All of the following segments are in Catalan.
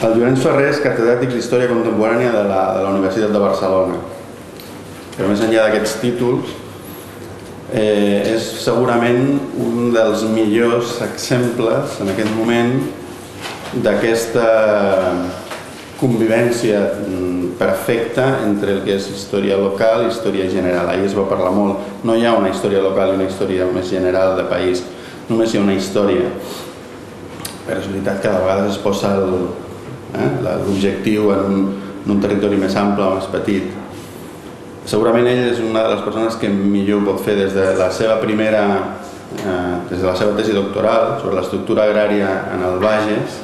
El Llorenç Ferrer és catedràtic d'Història Contemporània de la Universitat de Barcelona. Però més enllà d'aquests títols, és segurament un dels millors exemples en aquest moment d'aquesta convivència perfecta entre el que és història local i història general. Ahir es va parlar molt, no hi ha una història local i una història més general de país, només hi ha una història. Però és veritat que de vegades es posa l'objectiu en un territori més ample o més petit. Segurament ell és una de les persones que millor ho pot fer des de la seva tesi doctoral sobre l'estructura agrària en el Bages.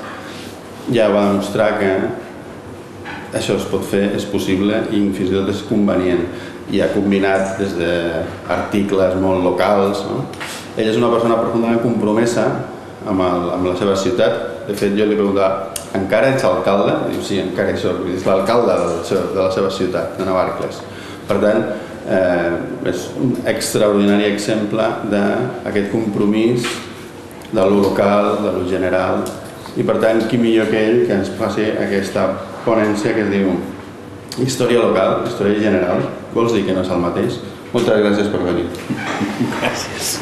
Ja va demostrar que això es pot fer, és possible i fins i tot és convenient. I ha combinat des d'articles molt locals. Ell és una persona profundament compromesa amb la seva ciutat. De fet, jo li preguntava, encara ets alcalde? Diu, sí, encara soc. És l'alcalde de la seva ciutat, de Navarcles. Per tant, és un extraordinari exemple d'aquest compromís de lo local, de lo general. I per tant, qui millor que ell que ens faci aquesta ponència que es diu Història local, història general. Vols dir que no és el mateix? Moltes gràcies per venir. Gràcies.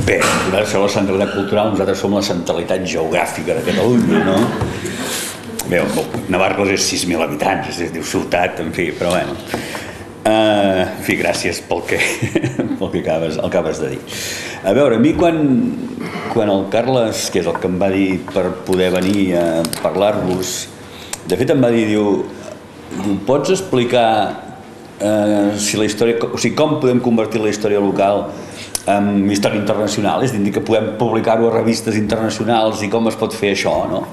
Bé, nosaltres som la centralitat cultural, nosaltres som la centralitat geogràfica de Catalunya, no? Bé, Navarcles és 6.000 habitants, es diu ciutat, en fi, però bueno. En fi, gràcies pel que acabes de dir. A veure, a mi quan el Carles, que és el que em va dir per poder venir a parlar-vos, de fet em va dir, diu, pots explicar si la història, o sigui, com podem convertir la història local en història internacional, és a dir, que podem publicar-ho a revistes internacionals i com es pot fer això, no?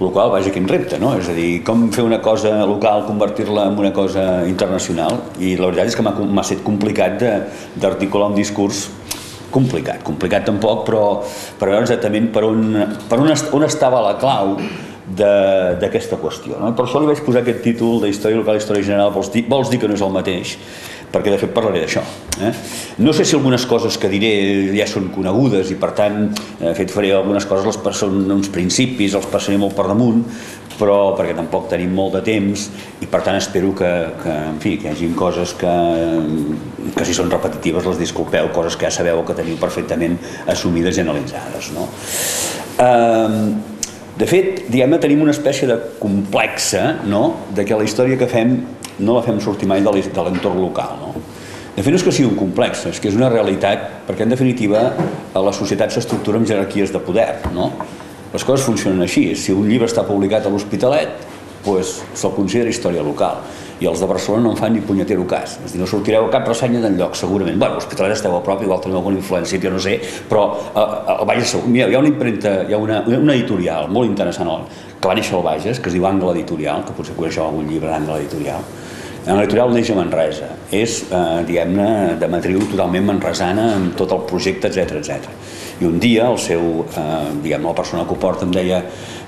El qual, vaja, quin repte, no? És a dir, com fer una cosa local, convertir-la en una cosa internacional, i la veritat és que m'ha estat complicat d'articular un discurs complicat tampoc, però per veure exactament per on estava la clau d'aquesta qüestió, no? Per això li vaig posar aquest títol d'Història local i història general, vols dir que no és el mateix? Perquè de fet parlaré d'això. No sé si algunes coses que diré ja són conegudes i per tant, de fet faré algunes coses, són uns principis, els passaré molt per damunt, però perquè tampoc tenim molt de temps i per tant espero que hi hagi coses que si són repetitives les disculpeu, coses que ja sabeu o que teniu perfectament assumides i analitzades. De fet, diguem-ne, tenim una espècie de complexa de que la història que fem no la fem sortir mai de l'entorn local. De fet, no és que sigui un complex, és que és una realitat, perquè en definitiva la societat s'estructura amb jerarquies de poder. Les coses funcionen així. Si un llibre està publicat a l'Hospitalet, se'l considera història local. I els de Barcelona no en fan ni punyetero cas. És a dir, no sortireu cap ressenya d'enlloc, segurament. Bé, l'Hospitalet esteu a prop, igual teniu alguna influència, jo no sé, però al Bages segur. Mireu, hi ha una impremta, hi ha una editorial molt interessant que va néixer al Bages, que es diu Angle Editorial, que potser coneixeu algun llibre d'Angle Editorial. L'editorial neix a Manresa. És, diguem-ne, de matriu totalment manresana, amb tot el projecte, etc. I un dia el seu, diguem-ne, la persona que ho porta em deia,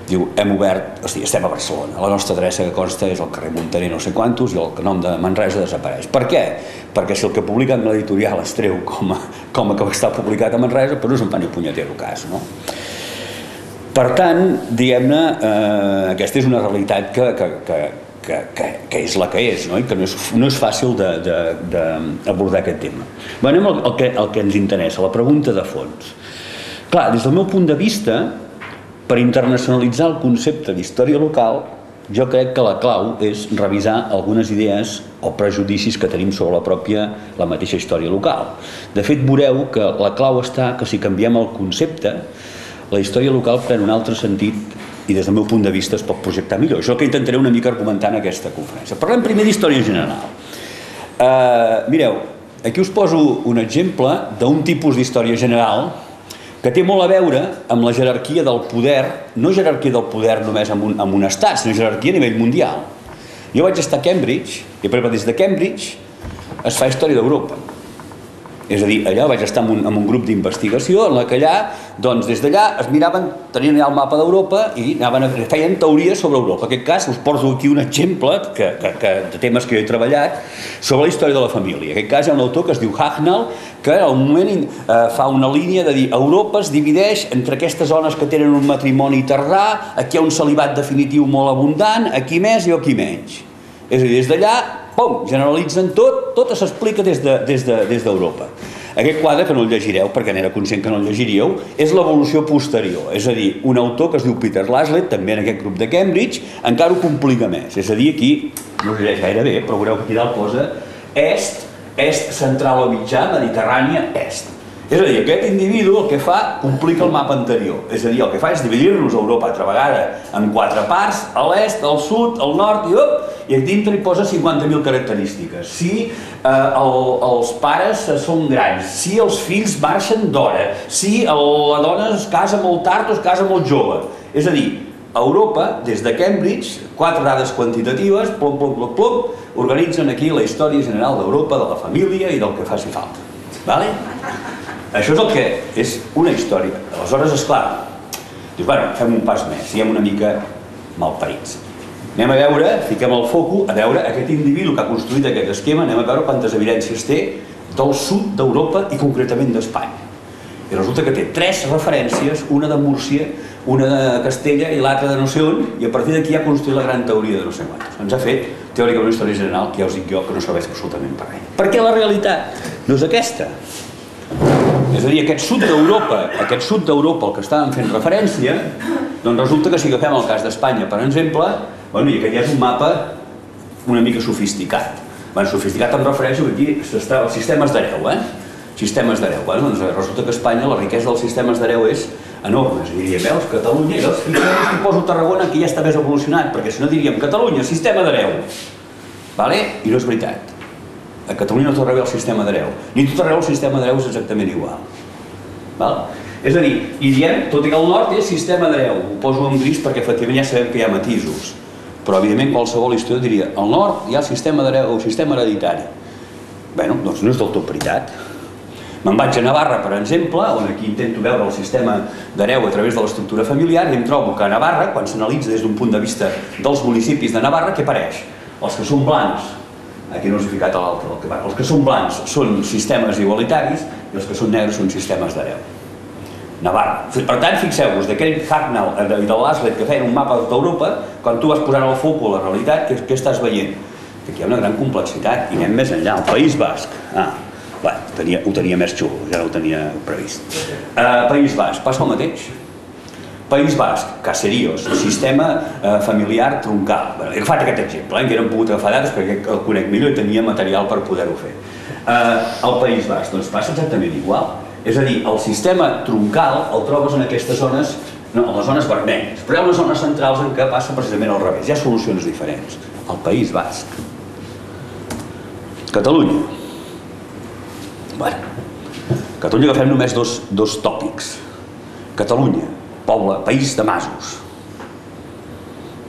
diu, hem obert, estem a Barcelona, la nostra adreça que consta és el carrer Montaner no sé quantos i el nom de Manresa desapareix. Per què? Perquè si el que publica en l'editorial es treu com a que està publicat a Manresa, però no se'n fa ni punyetero cas, no? Per tant, diguem-ne, aquesta és una realitat que és la que és, i que no és fàcil d'abordar aquest tema. Anem al que ens interessa, la pregunta de fons. Clar, des del meu punt de vista, per internacionalitzar el concepte d'història local, jo crec que la clau és revisar algunes idees o prejudicis que tenim sobre la mateixa història local. De fet, veureu que la clau està que si canviem el concepte, la història local pren un altre sentit i des del meu punt de vista es pot projectar millor. Això que intentaré una mica argumentar en aquesta conferència. Parlem primer d'història general. Mireu, aquí us poso un exemple d'un tipus d'història general que té molt a veure amb la jerarquia del poder, no jerarquia del poder només en un estat, sinó jerarquia a nivell mundial. Jo vaig estar a Cambridge i des de Cambridge es fa història d'Europa. És a dir, allà vaig estar en un grup d'investigació en la que allà, doncs des d'allà es miraven, tenien allà el mapa d'Europa i feien teories sobre Europa. En aquest cas us porto aquí un exemple de temes que jo he treballat sobre la història de la família. En aquest cas hi ha un autor que es diu Hagnall, que al moment fa una línia de dir Europa es divideix entre aquestes zones que tenen un matrimoni tardà, aquí hi ha un celibat definitiu molt abundant, aquí més i aquí menys. És a dir, des d'allà, pum, generalitzen tot s'explica des d'Europa. Aquest quadre, que no el llegireu perquè n'era conscient que no el llegiríeu, és l'evolució posterior. És a dir, un autor que es diu Peter Laslett, també en aquest grup de Cambridge, encara ho complica més. És a dir, aquí, no us llegeix gaire bé, però veureu que aquí dalt posa est central o mitjà, Mediterrània, est. És a dir, aquest individu el que fa complica el mapa anterior. És a dir, el que fa és dividir-nos Europa altra vegada en 4 parts, a l'est, al sud, al nord i aquí dintre hi posa 50.000 característiques. Si els pares són grans, si els fills marxen d'hora, si la dona es casa molt tard o es casa molt jove. És a dir, Europa, des de Cambridge, 4 dades quantitatives, plom, organitzen aquí la història general d'Europa, de la família i del que faci falta. Vale? Això és el que és una història. Aleshores, esclar, dius, bueno, fem un pas més, siguem una mica malparits. Anem a veure, fiquem el foco, a veure aquest individu que ha construït aquest esquema, anem a veure quantes evidències té del sud d'Europa i concretament d'Espanya. I resulta que té 3 referències, una de Múrcia, una de Castella i l'altra de no sé on, i a partir d'aquí ha construït la gran teoria de no sé quantos. Ens ha fet teòricament una història general que ja us dic jo que no serveix absolutament per res. Perquè la realitat no és aquesta. És a dir, aquest sud d'Europa al que estàvem fent referència, doncs resulta que si agafem el cas d'Espanya, per exemple, i aquest ja és un mapa una mica sofisticat. Sofisticat em refereixo que aquí els sistemes d'hereu, sistemes d'hereu. Doncs resulta que a Espanya la riquesa dels sistemes d'hereu és enorme. Diríem, veus, Catalunya, i si poso Tarragona, que ja està més evolucionat, perquè si no diríem Catalunya, sistema d'hereu. I no és veritat. A Catalunya no tot arreu el sistema d'hereu. Ni tot arreu el sistema d'hereu és exactament igual. És a dir, i diem, tot i que al nord és sistema d'hereu. Ho poso en gris perquè efectivament ja sabem que hi ha matisos. Però evidentment qualsevol historiador diria, al nord hi ha el sistema d'hereu, el sistema hereditari. Bé, doncs no és del tot veritat. Me'n vaig a Navarra, per exemple, on aquí intento veure el sistema d'hereu a través de l'estructura familiar i em trobo que a Navarra, quan s'analitza des d'un punt de vista dels municipis de Navarra, què apareix? Els que són blancs, aquí no us he ficat l'altre, els que són blancs són sistemes igualitaris i els que són negres són sistemes d'hereu. Navarra. Per tant, fixeu-vos, d'aquell Hagnall i de Laslett que feien un mapa d'Europa, quan tu vas posant al foc la realitat, què estàs veient? Que aquí hi ha una gran complexitat i anem més enllà. El País Basc, ho tenia més xulo, ja no ho tenia previst. País Basc, passa el mateix. País Basc, caseríos, sistema familiar troncal. He agafat aquest exemple, que no hem pogut agafar dades perquè el conec millor i tenia material per poder-ho fer. El País Basc, doncs passa exactament igual. És a dir, el sistema troncal el trobes en aquestes zones, en les zones vermelles, però hi ha unes zones centrals en què passa precisament al revés. Hi ha solucions diferents. El País Basc. Catalunya. Catalunya agafem només dos tòpics. Catalunya, poble, país de masos.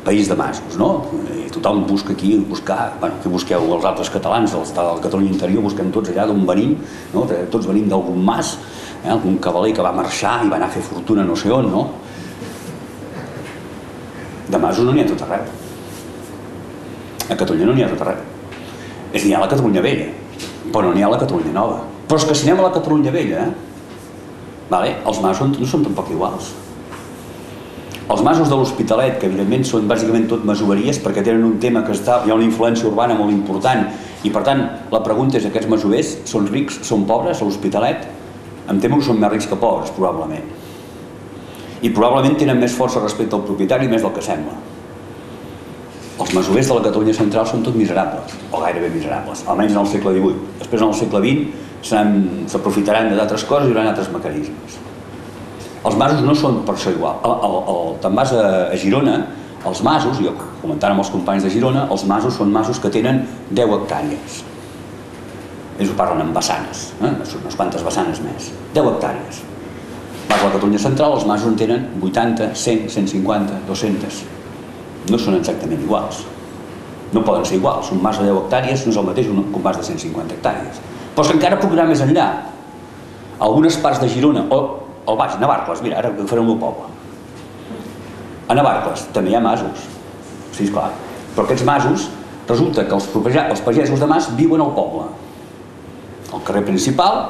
País de masos, no? Tothom busca aquí, que busqueu els altres catalans, els de la Catalunya interior, busquem tots allà d'on venim, tots venim d'algun mas, algun cavaler que va marxar i va anar a fer fortuna no sé on, no? De masos no n'hi ha tot arreu. A Catalunya no n'hi ha tot arreu. És a dir, hi ha la Catalunya vella, però no n'hi ha la Catalunya nova. Però és que si anem a la Catalunya vella, els masos no són tampoc iguals. Els masos de l'Hospitalet, que evidentment són bàsicament tot masoveries perquè tenen un tema que hi ha una influència urbana molt important i per tant la pregunta és, aquests masovers són rics, són pobres a l'Hospitalet? Em temo que són més rics que pobres, probablement. I probablement tenen més força respecte al propietari, més del que sembla. Els masovers de la Catalunya central són tot miserables, o gairebé miserables, almenys en el segle XVIII. Després en el segle XX s'aprofitaran d'altres coses i hi haurà altres mecanismes. Els masos no són per això igual. Te'n vas a Girona, els masos, jo comentant amb els companys de Girona, els masos són masos que tenen 10 hectàrees. Ells ho parlen en vessanes, unes quantes vessanes més. 10 hectàrees. Vas a la Catalunya central, els masos en tenen 80, 100, 150, 200. No són exactament iguals. No poden ser iguals. Un mas de 10 hectàrees no és el mateix que un mas de 150 hectàrees. Però és que encara puc anar més enllà. Algunes parts de Girona, o baix, Navarcles, mira, ara faré el meu poble. A Navarcles també hi ha masos. Sí, esclar. Però aquests masos, resulta que els pagesos de mas viuen al poble. Al carrer principal,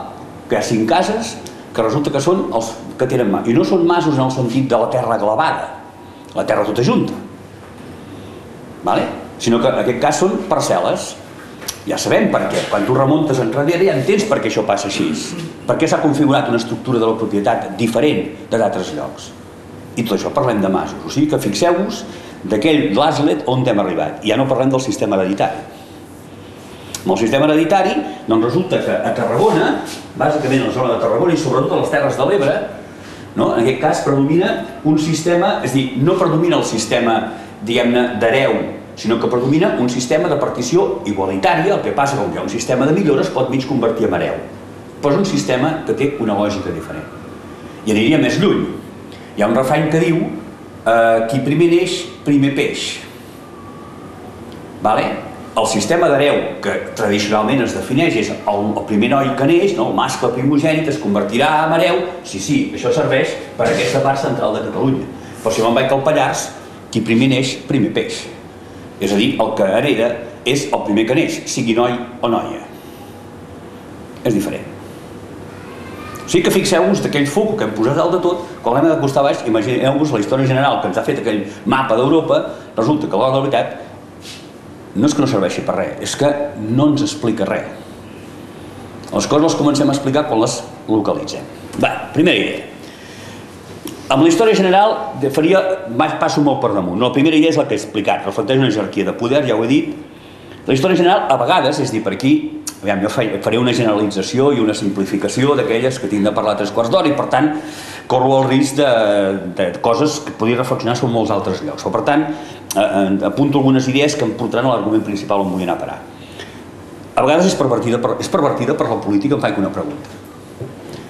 que hi ha 5 cases, que resulta que són els que tenen mas. I no són masos en el sentit de la terra clavada, la terra tota junta. Sinó que en aquest cas són parcel·les. Ja sabem per què. Quan tu remuntes enrere ja entens per què això passa així. Per què s'ha configurat una estructura de la propietat diferent de d'altres llocs. I tot això parlem de masos. O sigui que fixeu-vos d'aquell l'Aslet on hem arribat. I ja no parlem del sistema hereditari. Amb el sistema hereditari, doncs resulta que a Tarragona, bàsicament a la zona de Tarragona i sobretot a les Terres de l'Ebre, en aquest cas predomina un sistema, és a dir, no predomina el sistema, diguem-ne, d'hereu, sinó que predomina un sistema de partició igualitària. El que passa que hi ha un sistema de millora es pot mig convertir en hereu. Però és un sistema que té una lògica diferent. I aniria més lluny. Hi ha un refrany que diu qui primer neix, primer peix. El sistema d'hereu que tradicionalment es defineix és el primer noi que neix, el mascle primogènit es convertirà en hereu. Sí, això serveix per a aquesta part central de Catalunya. Però si me'n vaig al Pallars, qui primer neix, primer peix. És a dir, el que hereda és el primer que neix, sigui noi o noia. És diferent. O sigui que fixeu-vos d'aquell foc que hem posat dalt de tot, quan l'hem d'acostar baix, imagineu-vos la història general que ens ha fet aquell mapa d'Europa, resulta que la veritat no és que no serveixi per res, és que no ens explica res. Les coses les comencem a explicar quan les localitzem. Primera idea. Amb la història general passo molt per damunt. La primera idea és la que he explicat, reflecteix una jerarquia de poder, ja ho he dit. La història general, a vegades, és a dir, per aquí, jo faré una generalització i una simplificació d'aquelles que tinc de parlar 3 quarts d'hora i, per tant, corro el risc de coses que podria reflexionar sobre molts altres llocs. Per tant, apunto algunes idees que em portaran a l'argument principal on vull anar a parar. A vegades és pervertida per la política, em faig una pregunta.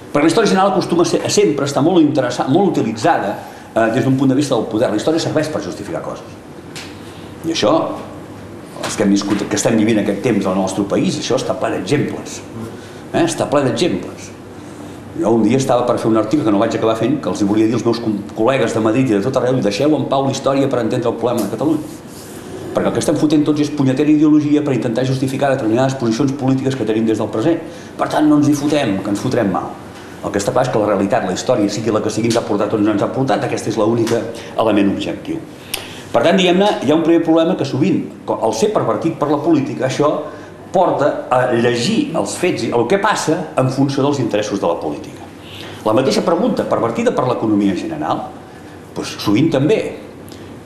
Perquè la història general acostuma a sempre estar molt interessada, molt utilitzada des d'un punt de vista del poder. La història serveix per justificar coses. I això, els que estem vivint aquest temps al nostre país, això està ple d'exemples. Està ple d'exemples. Jo un dia estava per fer un article que no vaig acabar fent, que els volia dir als meus col·legues de Madrid i de tot arreu, deixeu en pau la història per entendre el problema de Catalunya. Perquè el que estem fotent tots és punyetera ideologia per intentar justificar determinades posicions polítiques que tenim des del present. Per tant, no ens hi fotem, que ens fotrem mal. El que està clar és que la realitat, la història, sigui la que sigui, ens ha portat on ens ha portat. Aquest és l'únic element objectiu. Per tant, diguem-ne, hi ha un primer problema que sovint, al ser pervertit per la política, això porta a llegir els fets i el que passa en funció dels interessos de la política. La mateixa pregunta, pervertida per l'economia general, sovint també.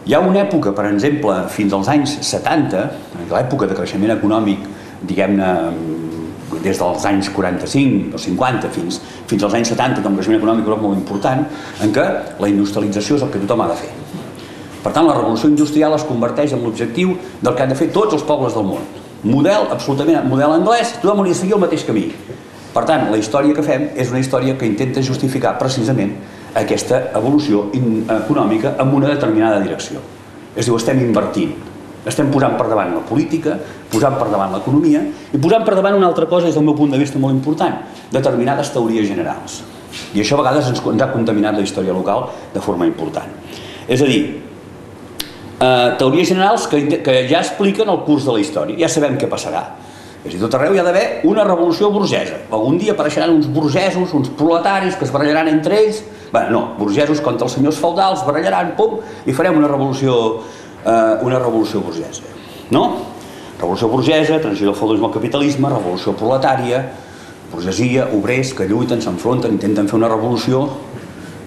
Hi ha una època, per exemple, fins als anys 70, l'època de creixement econòmic, diguem-ne, des dels anys 45 o 50 fins als anys 70, amb un creixement econòmic molt important, en què la industrialització és el que tothom ha de fer. Per tant, la revolució industrial es converteix en l'objectiu del que han de fer tots els pobles del món. Absolutament model anglès, tothom hauria de seguir el mateix camí. Per tant, la història que fem és una història que intenta justificar precisament aquesta evolució econòmica en una determinada direcció. És a dir, estem invertint. Estem posant per davant la política, posant per davant l'economia i posant per davant una altra cosa, des del meu punt de vista molt important, determinades teories generals. I això a vegades ens ha contaminat la història local de forma important. És a dir, teories generals que ja expliquen el curs de la història, ja sabem què passarà. És a dir, tot arreu hi ha d'haver una revolució burgesa. Algun dia apareixeran uns burgesos, uns proletaris que es barallaran entre ells. No, burgesos contra els senyors feudals, barallaran, pum, i farem una revolució burgesa. No? Revolució burgesa, transició del feudalisme al capitalisme, revolució proletària, burgesia, obrers que lluiten, s'enfronten, intenten fer una revolució.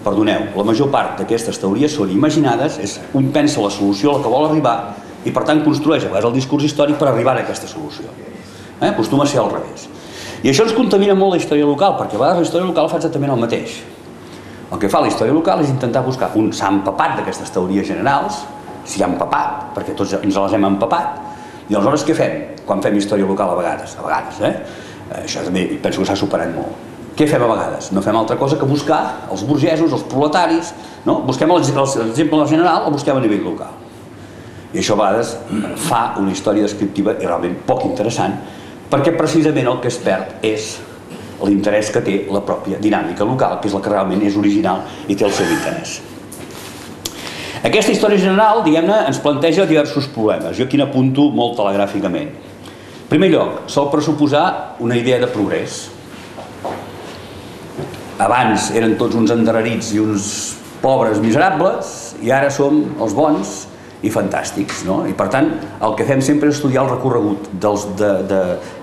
Perdoneu, la major part d'aquestes teories són imaginades, un pensa la solució a la que vol arribar i per tant construeix a vegades el discurs històric per arribar a aquesta solució. Acostuma a ser al revés. I això ens contamina molt la història local, perquè a vegades la història local fa exactament el mateix. El que fa la història local és intentar buscar un s'ha empapat d'aquestes teories generals, si hi ha empapat, perquè tots ens les hem empapat, i aleshores què fem quan fem història local a vegades? Això també penso que s'ha superat molt. Què fem a vegades? No fem altra cosa que buscar els burgesos, els proletaris, busquem l'exemple general o busquem a nivell local. I això a vegades fa una història descriptiva i realment poc interessant perquè precisament el que es perd és l'interès que té la pròpia dinàmica local, que és la que realment és original i té el seu interès. Aquesta història general, diguem-ne, ens planteja diversos problemes. Jo aquí n'apunto molt telegràficament. En primer lloc, sol pressuposar una idea de progrés. Abans eren tots uns endarrerits i uns pobres miserables i ara som els bons i fantàstics, no? I per tant el que fem sempre és estudiar el recorregut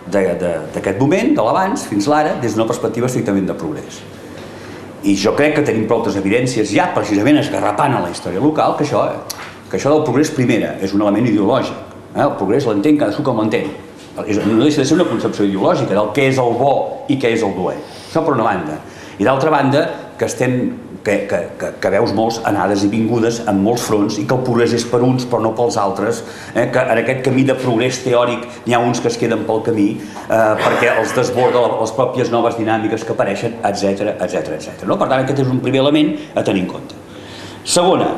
d'aquest moment, de l'abans fins l'ara, des d'una perspectiva estrictament de progrés. I jo crec que tenim prou evidències ja precisament esgarrapant a la història local que això del progrés primera és un element ideològic. El progrés l'entén cadascú com l'entén. No deixa de ser una concepció ideològica del què és el bo i què és el dolent. Això per una banda. I d'altra banda, que veus molts anades i vingudes en molts fronts i que el progrés és per uns però no pels altres, que en aquest camí de progrés teòric n'hi ha uns que es queden pel camí perquè els desborda les pròpies noves dinàmiques que apareixen, etc. Per tant, aquest és un primer element a tenir en compte. Segona,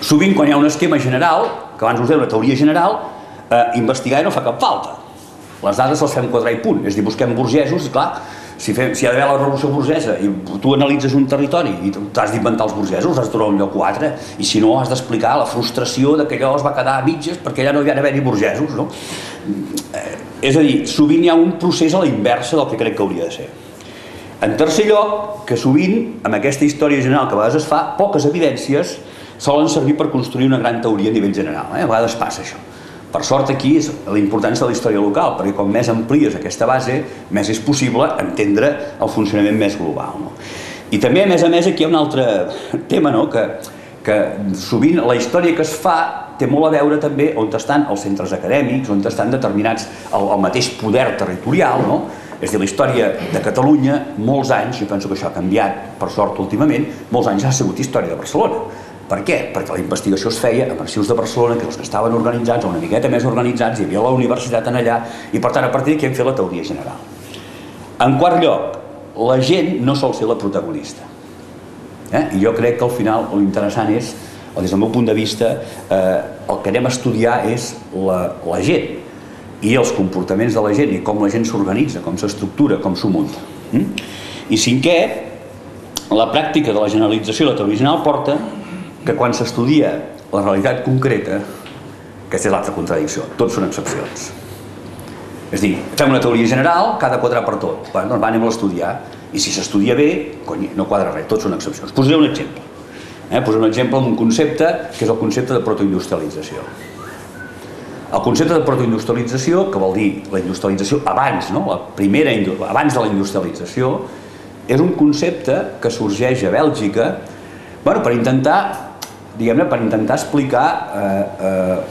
sovint quan hi ha un esquema general, que abans us deia una teoria general, investigar no fa cap falta. Les dades les fem quadrar i punt, és a dir, busquem burgesos i clar, si hi ha d'haver la revolució burgesa i tu analitzes un territori i t'has d'inventar els burgesos, has de trobar un lloc o altre, i si no has d'explicar la frustració que allò es va quedar a mitges perquè ja no hi ha d'haver-hi burgesos, no? És a dir, sovint hi ha un procés a la inversa del que crec que hauria de ser. En tercer lloc, que sovint, amb aquesta història general que a vegades es fa, poques evidències solen servir per construir una gran teoria a nivell general, a vegades passa això. Per sort aquí és la importància de la història local, perquè com més amplies aquesta base, més és possible entendre el funcionament més global. I també, a més, aquí hi ha un altre tema, que sovint la història que es fa té molt a veure també on estan els centres acadèmics, on estan determinats el mateix poder territorial, és a dir, la història de Catalunya, molts anys, jo penso que això ha canviat, per sort últimament, molts anys ha sigut història de Barcelona. Per què? Perquè la investigació es feia amb arxius de Barcelona, que els que estaven organitzats, o una miqueta més organitzats, hi havia la universitat en allà, i per tant a partir d'aquí hem fet la teoria general. En quart lloc, la gent no sol ser la protagonista. I jo crec que al final l'interessant és, des del meu punt de vista, el que anem a estudiar és la gent, i els comportaments de la gent, i com la gent s'organitza, com s'estructura, com s'ho munta. I cinquè, la pràctica de la generalització i la teoria general porta que quan s'estudia la realitat concreta, aquesta és l'altra contradicció, tots són excepcions. És a dir, fem una teoria general, cada quadrar per tot. Doncs anem a estudiar, i si s'estudia bé, no quadra res, tots són excepcions. Posaré un exemple. Posaré un exemple amb un concepte, que és el concepte de protoindustrialització. El concepte de protoindustrialització, que vol dir la industrialització abans, abans de la industrialització, és un concepte que sorgeix a Bèlgica per intentar explicar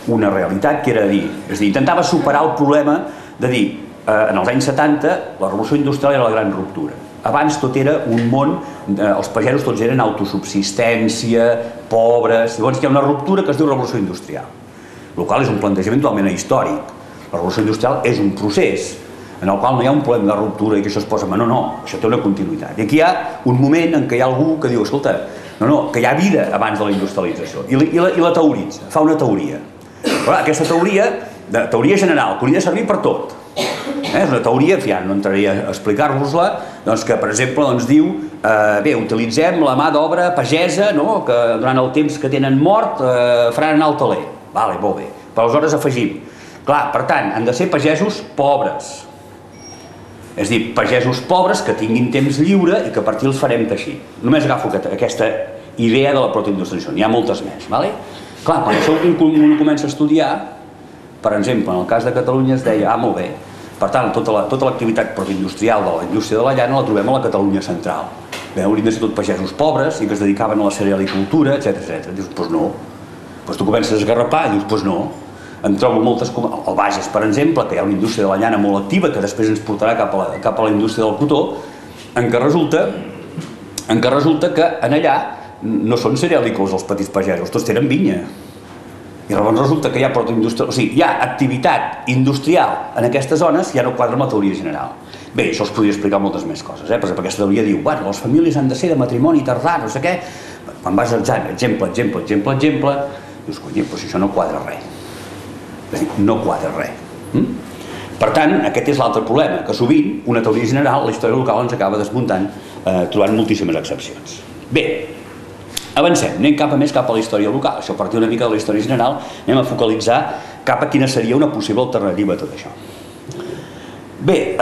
una realitat que era dir, és a dir, intentava superar el problema de dir, en els anys 70 la revolució industrial era la gran ruptura. Abans tot era un món, els pagesos tots eren autosubsistència, pobres, llavors hi ha una ruptura que es diu revolució industrial, el qual és un plantejament totalment històric. La revolució industrial és un procés en el qual no hi ha un problema de ruptura i que això es posa, no, això té una continuïtat. I aquí hi ha un moment en què hi ha algú que diu, escolta, que hi ha vida abans de la industrialització, i la teoritza, fa una teoria. Però aquesta teoria general, que hauria de servir per tot, és una teoria, no entraré a explicar-vos-la, que per exemple diu, bé, utilitzem la mà d'obra pagesa, que durant el temps que tenen mort faran anar al taler. Vale, molt bé, però aleshores afegim, clar, per tant, han de ser pagesos pobres. És a dir, pagesos pobres que tinguin temps lliure i que a partir els farem teixir. Només agafo aquesta idea de la protoindustrialització, n'hi ha moltes més. Clar, quan això un comença a estudiar, per exemple, en el cas de Catalunya es deia, molt bé, per tant, tota l'activitat protoindustrial de la indústria de la llana la trobem a la Catalunya central. Haurien de ser tot pagesos pobres i que es dedicaven a la cerealicultura, etc. Dius, doncs no. Tu comences a esgarrapar i dius, doncs no. En trobo moltes, al Bages, per exemple, que hi ha una indústria de la llana molt activa que després ens portarà cap a la indústria del cotó, en què resulta que en allà no són cerealicos els petits pagesos, tots tenen vinya. I llavors resulta que hi ha protoindústria, o sigui, hi ha activitat industrial en aquestes zones i ja no quadra amb la teoria general. Bé, això us podria explicar moltes més coses, per exemple, aquesta teoria diu, les famílies han de ser de matrimoni tardà, no sé què, quan vas exemple, dius, però si això no quadra res. És a dir, no quadra res. Per tant, aquest és l'altre problema, que sovint una teoria general, la història local ens acaba desmuntant, trobant moltíssimes excepcions. Bé, avancem, anem cap a la història local. Això a partir una mica de la història general anem a focalitzar cap a quina seria una possible alternativa a tot això. Bé,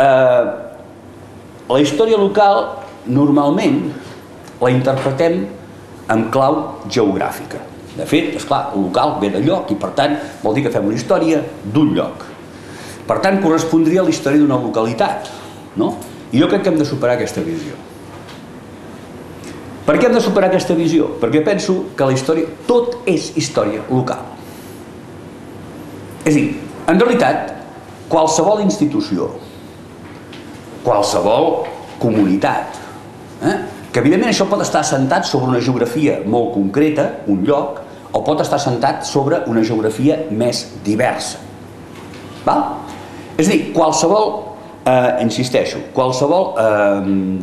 la història local normalment la interpretem en clau geogràfica. De fet, esclar, el local ve de lloc i per tant vol dir que fem una història d'un lloc. Per tant, correspondria a la història d'una localitat, no? I jo crec que hem de superar aquesta visió. Per què hem de superar aquesta visió? Perquè penso que la història, tot és història local. És a dir, en realitat, qualsevol institució, qualsevol comunitat, que evidentment això pot estar assentat sobre una geografia molt concreta, un lloc, o pot estar assentat sobre una geografia més diversa. És a dir, qualsevol, insisteixo, qualsevol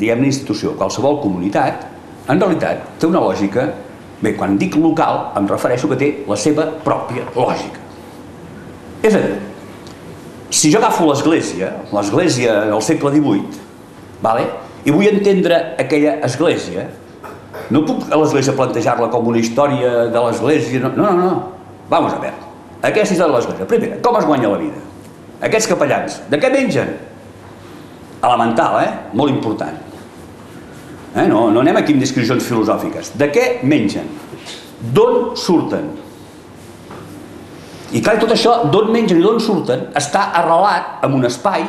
institució, qualsevol comunitat, en realitat té una lògica, bé, quan dic local em refereixo que té la seva pròpia lògica. És a dir, si jo agafo l'església del segle XVIII, i vull entendre aquella església, no puc a l'església plantejar-la com una història de l'església, no. Vamos a veure, aquesta història de l'església. Primera, com es guanya la vida? Aquests capellans, de què mengen? Elemental, molt important. No anem aquí amb discussions filosòfiques. De què mengen? D'on surten? I clar, tot això, d'on mengen i d'on surten, està arrelat en un espai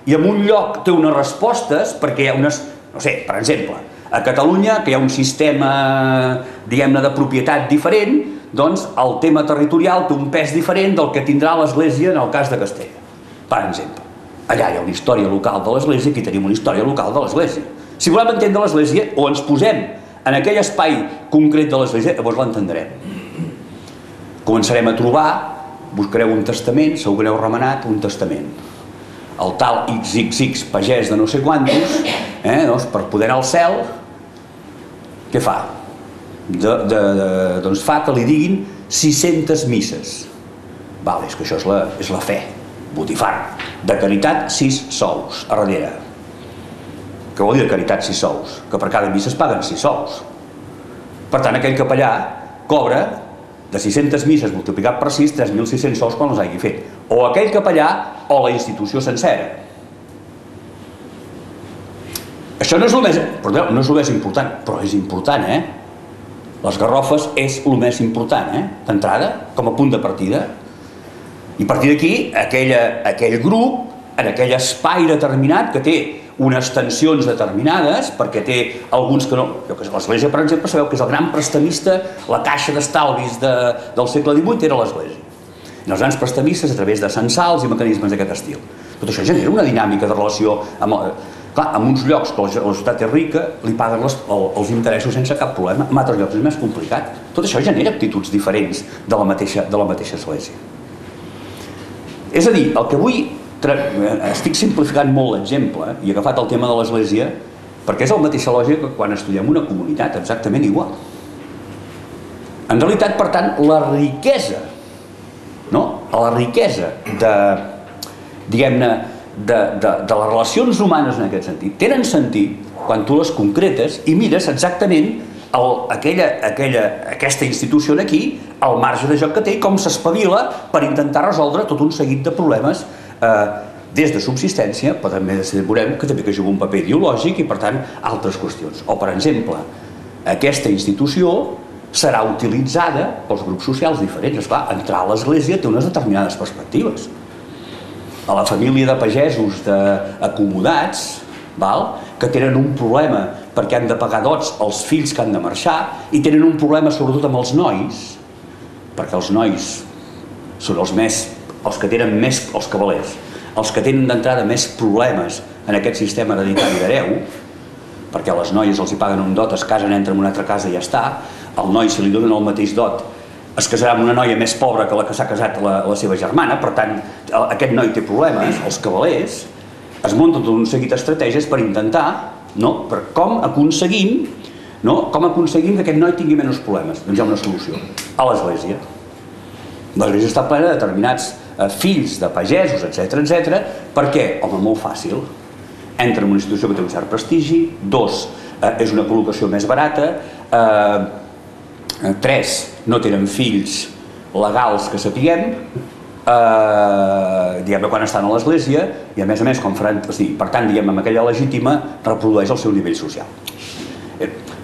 i en un lloc té unes respostes perquè hi ha unes, no sé, per exemple, a Catalunya, que hi ha un sistema, diguem-ne, de propietat diferent, doncs el tema territorial té un pes diferent del que tindrà l'Església en el cas de Castella, per exemple. Allà hi ha una història local de l'Església, aquí tenim una història local de l'Església. Si volem entendre l'Església, o ens posem en aquell espai concret de l'Església, llavors l'entendrem. Començarem a trobar, buscareu un testament, segur que n'heu remenat un testament. El tal XXX pagès de no sé quantos, doncs per poder anar al cel, què fa? Doncs fa que li diguin 600 misses. És que això és la fe, botifar. De caritat 6 sous, a darrere. Què vol dir de caritat 6 sous? Que per cada missa es paguen 6 sous. Per tant, aquell capellà cobra de 600 misses multiplicat per 6, 3.600 sous quan els hagi fet. O aquell capellà o la institució sencera. Això no és el més important, però és important, Les garrofes és el més important, d'entrada, com a punt de partida. I a partir d'aquí, aquell grup, en aquell espai determinat que té unes tensions determinades, perquè té alguns que no... L'Església, per exemple, sabeu que és el gran prestamista, la caixa d'estalvis del segle XVIII era l'Església. I els grans prestamistes, a través de censals i mecanismes d'aquest estil. Tot això genera una dinàmica de relació amb... Clar, en uns llocs que la societat és rica, li paguen els interessos sense cap problema. En altres llocs és més complicat. Tot això genera actituds diferents de la mateixa Església. És a dir, el que vull... Estic simplificant molt l'exemple i he agafat el tema de l'Església perquè és la mateixa lògica que quan estudiem una comunitat, exactament igual. En realitat, per tant, la riquesa diguem-ne, de les relacions humanes en aquest sentit, tenen sentit quan tu les concretes i mires exactament aquesta institució aquí, el marge de joc que té i com s'espavila per intentar resoldre tot un seguit de problemes des de subsistència, però també veurem que també juga un paper ideològic i per tant altres qüestions. O per exemple, aquesta institució serà utilitzada pels grups socials diferents. Esclar, entrar a l'Església té unes determinades perspectives. A la família de pagesos acomodats, que tenen un problema perquè han de pagar dots als fills que han de marxar i tenen un problema sobretot amb els nois, perquè els nois són els que tenen més, els cavalers, els que tenen d'entrada més problemes en aquest sistema hereditari d'hereu, perquè a les noies els hi paguen un dot, es casen, entren en una altra casa i ja està. Al noi, si li donen el mateix dot, es casarà amb una noia més pobra que la que s'ha casat la seva germana, per tant, aquest noi té problemes, els cavalers, es munten tot un seguit d'estratègies per intentar, com aconseguim que aquest noi tingui menys problemes. Doncs hi ha una solució, a l'Església. L'Església està plena de determinats fills de pagesos, etc. Per què? Home, molt fàcil. Entra en una institució que té un cert prestigi, 2, és una col·locació més barata, 3, no tenen fills legals que sapiguem, diguem-ne, quan estan a l'església, i a més, per tant, diguem, amb aquella legítima reprodueix el seu nivell social.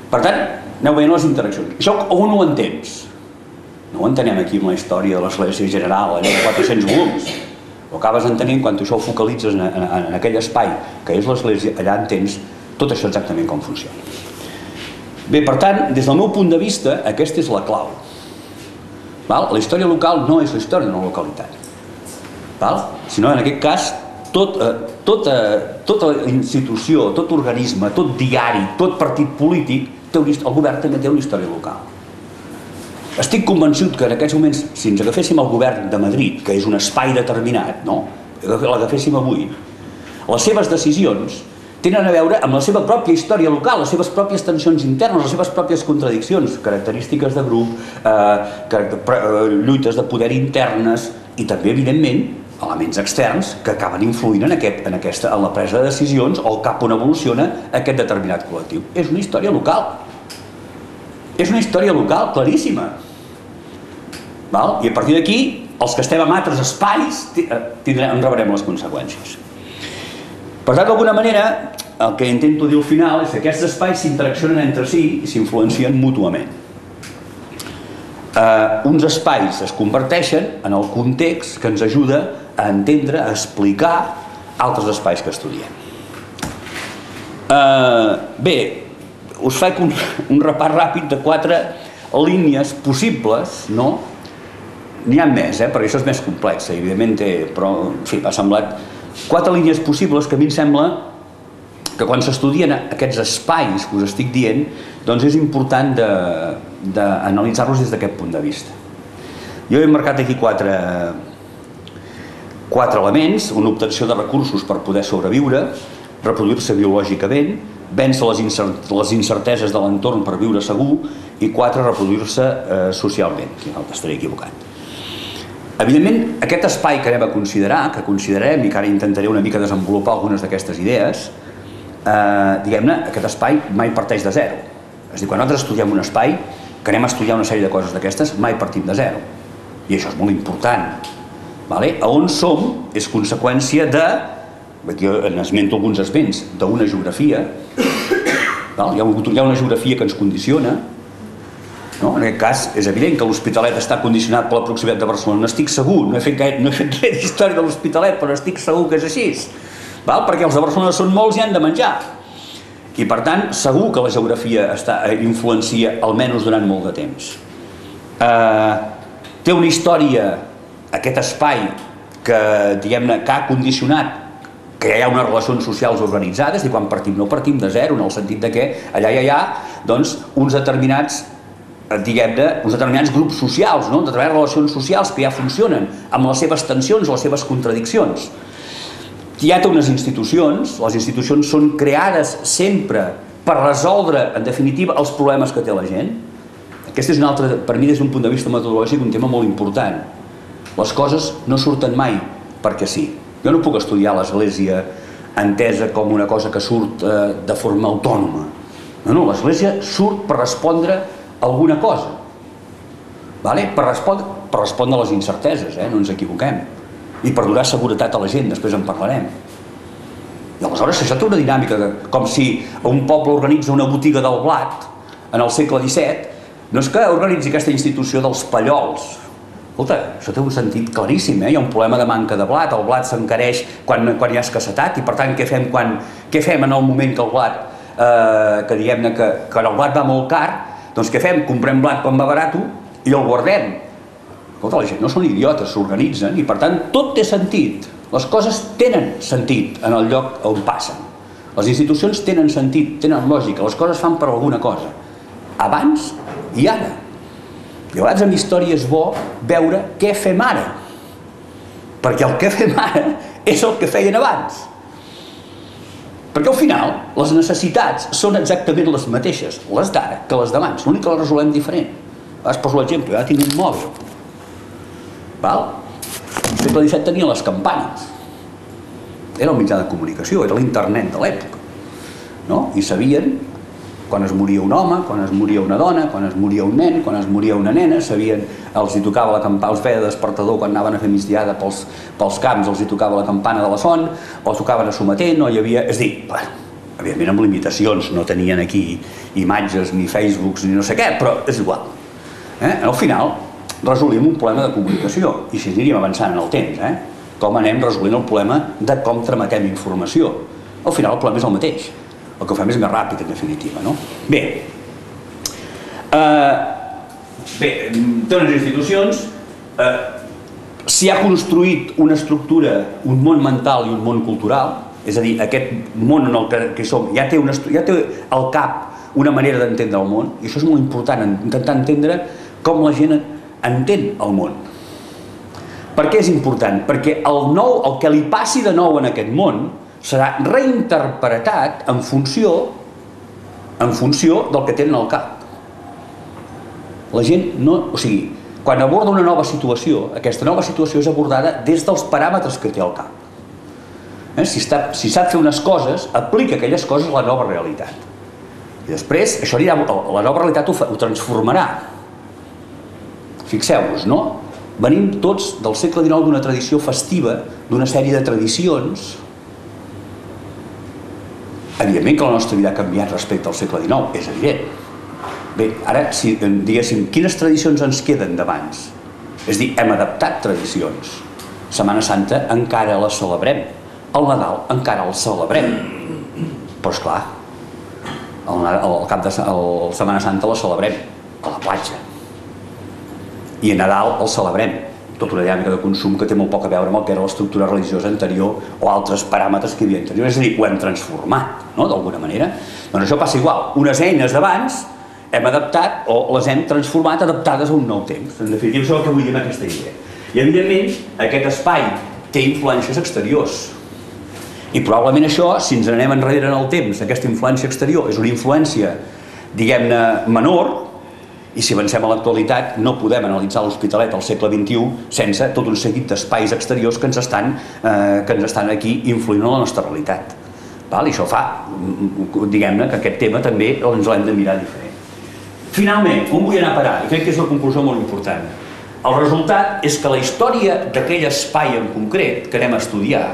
Per tant, aneu veient les interaccions. Això on ho entens? No ho entenem aquí amb la història de l'església general, allà de 400 volums. Ho acabes entenent quan tu això ho focalitzes en aquell espai que és l'església, allà entens tot això exactament com funciona. Bé, per tant, des del meu punt de vista, aquesta és la clau. La història local no és la història d'una localitat, sinó en aquest cas tota institució, tot organisme, tot diari, tot partit polític, el govern també té una història local. Estic convençut que en aquests moments, si ens agaféssim el govern de Madrid, que és un espai determinat, l'agaféssim avui, les seves decisions tenen a veure amb la seva pròpia història local, les seves pròpies tensions internes, les seves pròpies contradiccions, característiques de grup, lluites de poder internes i també, evidentment, elements externs que acaben influint en la presa de decisions o cap on evoluciona aquest determinat col·lectiu. És una història local. És una història local claríssima. I a partir d'aquí, els que estem en altres espais en rebrem les conseqüències. Per tant, d'alguna manera, el que intento dir al final és que aquests espais s'interaccionen entre si i s'influencien mútuament. Uns espais es converteixen en el context que ens ajuda a entendre, a explicar altres espais que estudiem. Bé, us faig un repàs ràpid de 4 línies possibles, no? N'hi ha més, perquè això és més complex, evidentment, però en fi, m'ha semblat 4 línies possibles que a mi em sembla que quan s'estudien aquests espais que us estic dient, doncs és important d'analitzar-los des d'aquest punt de vista. Jo he marcat aquí 4 elements: una obtenció de recursos per poder sobreviure, reproduir-se biològicament, vèncer les incerteses de l'entorn per viure segur, i 4, reproduir-se socialment. Aquí estaré equivocat. Evidentment, aquest espai que anem a considerar, que considerem i que ara intentaré una mica desenvolupar algunes d'aquestes idees, diguem-ne, aquest espai mai parteix de zero. És a dir, quan nosaltres estudiem un espai, que anem a estudiar una sèrie de coses d'aquestes, mai partim de zero. I això és molt important. A on som és conseqüència de, aquí n'esmento alguns esments, d'una geografia. Hi ha una geografia que ens condiciona. En aquest cas, és evident que l'Hospitalet està condicionat per la proximitat de Barcelona. N'estic segur, no he fet res d'història de l'Hospitalet, però estic segur que és així. Perquè els de Barcelona són molts i han de menjar. I per tant, segur que la geografia influencia almenys durant molt de temps. Té una història, aquest espai, que ha condicionat que hi ha unes relacions socials organitzades, i quan partim no partim de zero, en el sentit que allà hi ha uns determinats grups socials, determinades relacions socials que ja funcionen, amb les seves tensions, les seves contradiccions. Hi ha unes institucions, les institucions són creades sempre per resoldre, en definitiva, els problemes que té la gent. Aquest és un altre, per mi, des d'un punt de vista metodològic, un tema molt important. Les coses no surten mai perquè sí. Jo no puc estudiar l'Església entesa com una cosa que surt de forma autònoma. No, l'Església surt per respondre alguna cosa, per respondre a les incerteses, no ens equivoquem, i per donar seguretat a la gent, després en parlarem. I aleshores això té una dinàmica, com si un poble organitza una botiga del blat en el segle XVII, no és que organitzi aquesta institució dels pallols. Escolta, això té un sentit claríssim, hi ha un problema de manca de blat, el blat s'encareix quan hi ha escassetat, i per tant què fem en el moment que el blat, que diguem-ne que el blat va molt car, doncs què fem? Comprem blat quan va barat i el guardem. Escolta, la gent no són idiotes, s'organitzen, i per tant tot té sentit. Les coses tenen sentit en el lloc on passen. Les institucions tenen sentit, tenen lògica, les coses fan per alguna cosa. Abans i ara. I a vegades en història és bo veure què fem ara. Perquè el que fem ara és el que feien abans. Perquè al final les necessitats són exactament les mateixes, les d'ara, que les d'abans, l'únic que les resolem diferent. Poso l'exemple, jo ara tinc un mòbil. al segle XVII tenia les campanes. Era el mitjà de comunicació, era l'internet de l'època. I sabien quan es moria un home, quan es moria una dona, quan es moria un nen, quan es moria una nena, sabien, els hi tocava la campana, els feia de despertador quan anaven a fer migdiada pels camps, els hi tocava la campana de la son, o tocaven a sometent, o hi havia... És a dir, evidentment amb limitacions, no tenien aquí imatges, ni Facebooks, ni no sé què, però és igual. Al final, resolim un problema de comunicació, i si aniríem avançant en el temps, com anem resolent el problema de com tramatem informació. Al final el problema és el mateix. El que ho fem és més ràpid, en definitiva, no? Bé, té unes institucions, s'hi ha construït una estructura, un món mental i un món cultural, és a dir, aquest món en el que som ja té al cap una manera d'entendre el món, i això és molt important, intentar entendre com la gent entén el món. Per què és important? Perquè el que li passi de nou en aquest món serà reinterpretat en funció del que tenen al cap. La gent no... O sigui, quan aborda una nova situació, aquesta nova situació és abordada des dels paràmetres que té al cap. Si sap fer unes coses, aplica aquelles coses a la nova realitat. I després, això anirà, la nova realitat ho transformarà. Fixeu-vos, no? Venim tots del segle XIX d'una tradició festiva, d'una sèrie de tradicions. Evidentment que la nostra vida ha canviat respecte al segle XIX, és evident. Bé, ara, diguéssim, quines tradicions ens queden d'abans? És a dir, hem adaptat tradicions. Setmana Santa encara la celebrem. El Nadal encara el celebrem. Però, esclar, el Setmana Santa la celebrem a la platja. I a Nadal el celebrem. Tota una dinàmica de consum que té molt poc a veure amb el que era l'estructura religiosa anterior o altres paràmetres que hi havia anterior. És a dir, ho hem transformat, no?, d'alguna manera. Doncs això passa igual. Unes eines d'abans hem adaptat o les hem transformat adaptades a un nou temps. En definitiva, això és el que vull dir amb aquesta idea. I, evidentment, aquest espai té influències exteriors. I probablement això, si ens anem enrere en el temps, aquesta influència exterior és una influència, diguem-ne, menor. I si avancem a l'actualitat, no podem analitzar l'Hospitalet al segle XXI sense tot un seguit d'espais exteriors que ens estan aquí influint en la nostra realitat. I això fa, diguem-ne, que aquest tema també ens l'hem de mirar diferent. Finalment, on vull anar a parar? I crec que és una conclusió molt important. El resultat és que la història d'aquell espai en concret que anem a estudiar,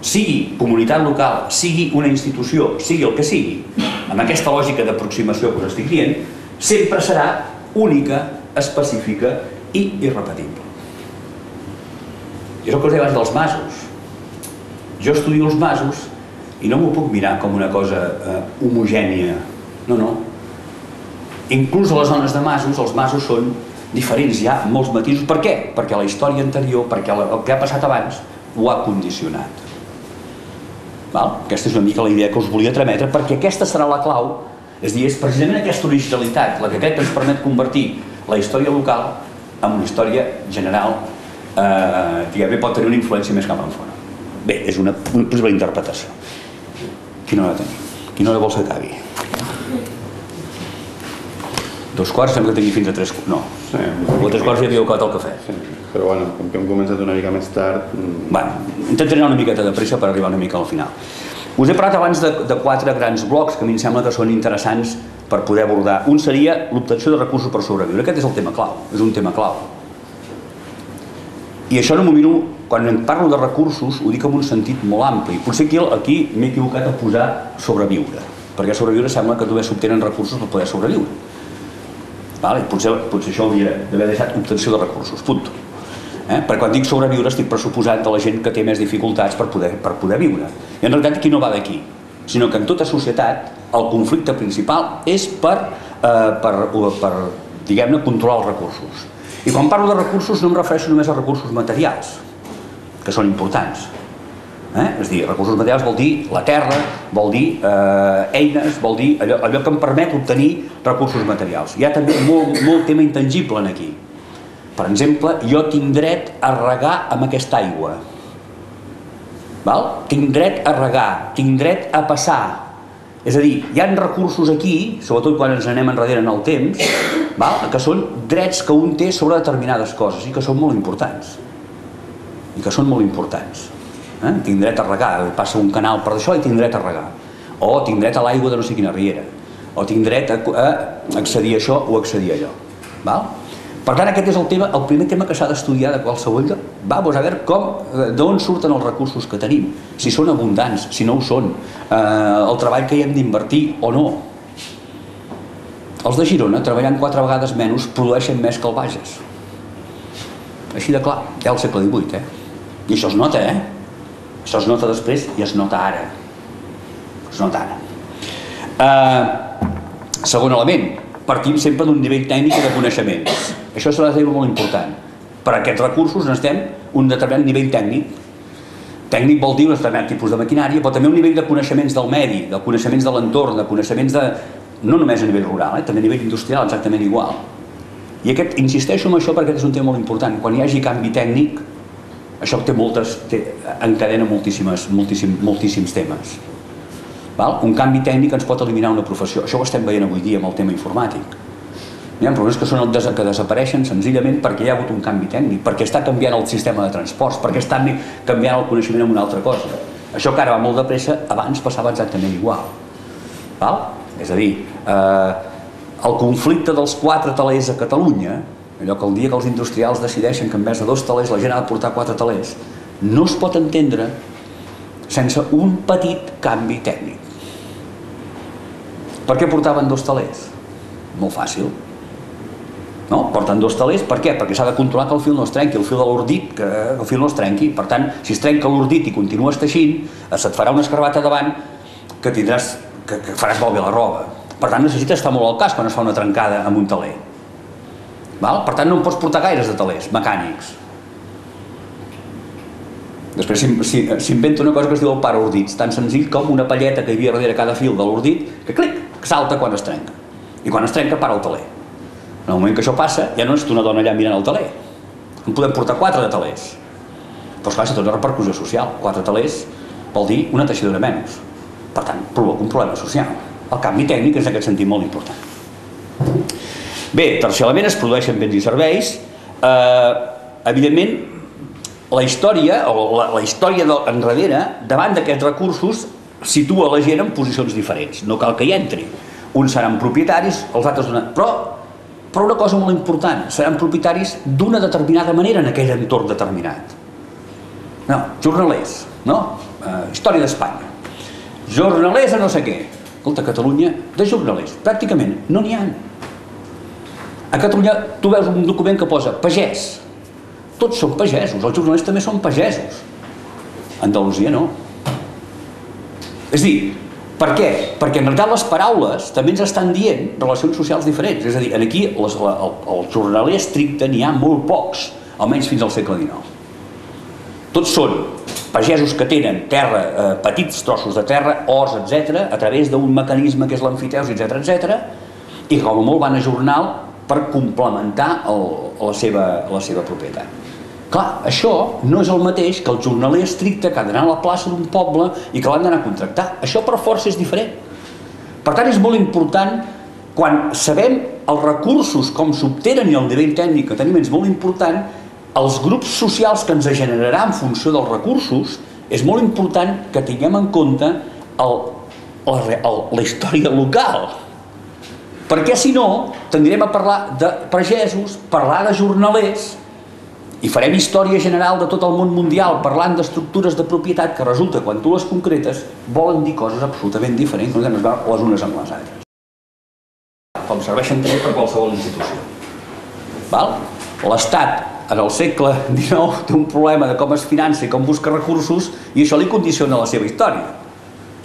sigui comunitat local, sigui una institució, sigui el que sigui, amb aquesta lògica d'aproximació que us estic dient, sempre serà única, específica i irrepetible. És el que us deia abans dels masos. Jo estudio els masos i no m'ho puc mirar com una cosa homogènia. No. Inclús a les zones de masos, els masos són diferents, hi ha molts matisos. Per què? Perquè la història anterior, perquè el que ha passat abans, ho ha condicionat. Aquesta és una mica la idea que us volia trametre, perquè aquesta serà la clau. És a dir, és precisament aquesta originalitat la que crec que ens permet convertir la història local en una història general, diguem-ne, pot tenir una influència més cap enfora. Bé, és una possible interpretació. Quina hora tenim? Quina hora vols que acabi? 2:15, sembla que tingui fins a 3. No, a 3:15 ja havia acabat el cafè. Però bueno, com que hem començat una mica més tard... Intentaré anar una miqueta de pressa per arribar una mica al final. Us he parlat abans de 4 grans blocs que a mi em sembla que són interessants per poder abordar. Un seria l'obtenció de recursos per sobreviure. Aquest és el tema clau, és un tema clau. I això no m'ho miro, quan parlo de recursos, ho dic en un sentit molt ampli. Potser aquí m'he equivocat a posar sobreviure, perquè sobreviure sembla que només s'obtenen recursos per poder sobreviure. Potser això hauria d'haver deixat obtenció de recursos, punt. Perquè quan dic sobreviure estic pressuposant de la gent que té més dificultats per poder viure. I en realitat aquí no va d'aquí, sinó que en tota societat el conflicte principal és per diguem-ne, controlar els recursos. I quan parlo de recursos no em refereixo només a recursos materials, que són importants. És a dir, recursos materials vol dir la terra, vol dir eines, vol dir allò que em permet obtenir recursos materials. Hi ha també molt tema intangible aquí. Per exemple, jo tinc dret a regar amb aquesta aigua. Tinc dret a regar, tinc dret a passar. És a dir, hi ha recursos aquí, sobretot quan ens anem enrere en el temps, que són drets que un té sobre determinades coses i que són molt importants. i que són molt importants. Tinc dret a regar, passa un canal per això i tinc dret a regar, o tinc dret a l'aigua de no sé quina riera, o tinc dret a accedir a això o accedir a allò. Per tant, aquest és el primer tema que s'ha d'estudiar de qualsevol lloc. Vamos a veure d'on surten els recursos que tenim, si són abundants, si no ho són, el treball que hi hem d'invertir o no. Els de Girona, treballant 4 vegades menys, produeixen més que el Bages. Així de clar, ja al segle XVIII, I això es nota, Això es nota després i es nota ara. Es nota ara. Segon element, partim sempre d'un nivell tècnic i de coneixements. Això serà molt important. Per a aquests recursos necessitem un determinat nivell tècnic. Tècnic vol dir un determinat tipus de maquinària, però també un nivell de coneixements del medi, de coneixements de l'entorn, de coneixements de... no només a nivell rural, també a nivell industrial exactament igual. I insisteixo en això perquè és un tema molt important. Quan hi hagi canvi tècnic, això encadena moltíssims temes. Un canvi tècnic ens pot eliminar una professió. Això ho estem veient avui dia amb el tema informàtic. Hi ha problemes que desapareixen senzillament perquè hi ha hagut un canvi tècnic, perquè està canviant el sistema de transports, perquè està canviant el coneixement en una altra cosa. Això que ara va molt de pressa, abans passava exactament igual. És a dir, el conflicte dels 4 telers a Catalunya, allò que el dia que els industrials decideixen que en vez de 2 telers la gent ha de portar 4 telers, no es pot entendre sense un petit canvi tècnic. Per què portaven 2 telers? Molt fàcil. Porten 2 telers, per què? Perquè s'ha de controlar que el fil no es trenqui, el fil de l'ordit, que el fil no es trenqui. Per tant, si es trenca l'ordit i continues teixint, se't farà una escarbata davant que faràs malbé la roba. Per tant, necessites estar molt al cas quan es fa una trencada amb un teler. Per tant, no en pots portar gaires de telers mecànics. Després s'inventa una cosa que es diu el paraordits, tan senzill com una palleta que hi havia darrere cada fil de l'ordit, que clic, salta quan es trenca. I quan es trenca, para el teler. En el moment que això passa, ja no és una dona allà mirant el teler. En podem portar 4 de telers. Però esclar, això té una repercussió social. 4 telers vol dir una teixidora menys. Per tant, provoca un problema social. El canvi tècnic és en aquest sentit molt important. Bé, tercer element, es produeixen béns i serveis. Evidentment, la història enrere, davant d'aquests recursos, situa la gent en posicions diferents. No cal que hi entri. Uns seran propietaris, els altres d'una... Però una cosa molt important, seran propietaris d'una determinada manera en aquell entorn determinat. No, jornalers, no? Història d'Espanya. Jornalers a no sé què. Escolta, a Catalunya, de jornalers, pràcticament no n'hi ha. A Catalunya tu veus un document que posa pagès. Tots són pagesos, els jornalers també són pagesos. A Andalusia no. És a dir, per què? Perquè en realitat les paraules també ens estan dient relacions socials diferents. És a dir, aquí el jornaler estricte n'hi ha molt pocs, almenys fins al segle XIX. Tots són pagesos que tenen terra, petits trossos de terra, horts, etc., a través d'un mecanisme que és l'emfiteus, etc., i com a molt van a jornal per complementar la seva propietat. Clar, això no és el mateix que el jornaler estricte que ha d'anar a la plaça d'un poble i que l'han d'anar a contractar. Això per força és diferent. Per tant, és molt important, quan sabem els recursos, com s'obtenen i el nivell tècnic que tenim, és molt important, els grups socials que ens generarà en funció dels recursos, és molt important que tinguem en compte la història local. Perquè si no, tendrem a parlar de pagesos, parlar de jornalers, i farem història general de tot el món mundial parlant d'estructures de propietat que resulta, quan tu les concretes, volen dir coses absolutament diferents, no tenen les unes amb les altres. Com serveixen també per qualsevol institució. L'Estat, en el segle XIX, té un problema de com es finança i com busca recursos i això li condiciona la seva història.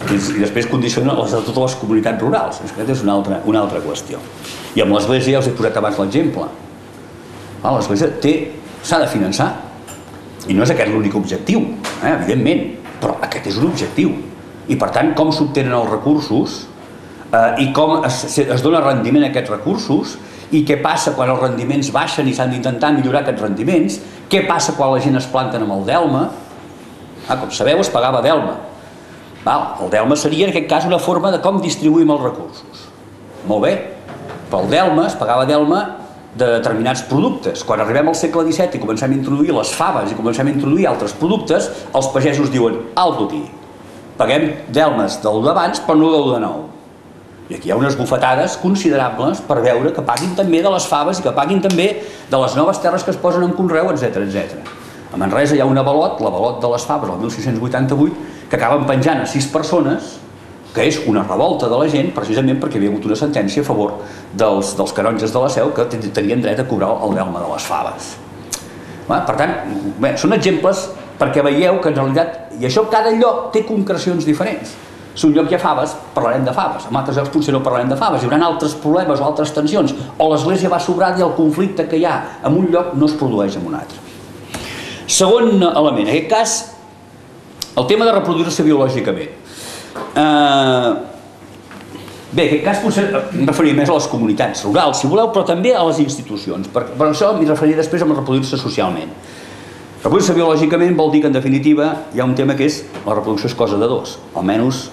I després condiciona les de totes les comunitats rurals. Aquesta és una altra qüestió. I amb l'Església ja us he posat abans l'exemple. L'Església s'ha de finançar. I no és aquest l'únic objectiu, evidentment, però aquest és un objectiu. I per tant, com s'obtenen els recursos i com es dona rendiment a aquests recursos i què passa quan els rendiments baixen i s'han d'intentar millorar aquests rendiments, què passa quan la gent es planten amb el delme. Com sabeu, es pagava delme. El delme seria, en aquest cas, una forma de com distribuïm els recursos. Molt bé, però el delme, es pagava delme de determinats productes. Quan arribem al segle XVII i comencem a introduir les faves i comencem a introduir altres productes, els pagesos diuen, alto aquí, paguem delmes del d'abans però no del de nou. I aquí hi ha unes bufetades considerables per veure que paguin també de les faves i que paguin també de les noves terres que es posen en conreu, etc. A Manresa hi ha un avalot, l'avalot de les faves, el 1688, que acaben penjant a 6 persones, que és una revolta de la gent, precisament perquè hi havia hagut una sentència a favor dels canonges de la Seu que tenien dret a cobrar el delme de les faves. Per tant, són exemples perquè veieu que en realitat, i això cada lloc té concrecions diferents. Si un lloc hi ha faves, parlarem de faves, en altres llocs potser no parlarem de faves, hi haurà altres problemes o altres tensions, o l'església va sobrada i el conflicte que hi ha en un lloc no es produeix en un altre. Segon element, en aquest cas, el tema de reproduir-se biològicament. Bé, en aquest cas potser em referiré més a les comunitats rurals, si voleu, però també a les institucions. Per això m'hi referiré després a reproduir-se socialment. Reproduir-se biològicament vol dir que, en definitiva, hi ha un tema que és la reproducció és cosa de dos, almenys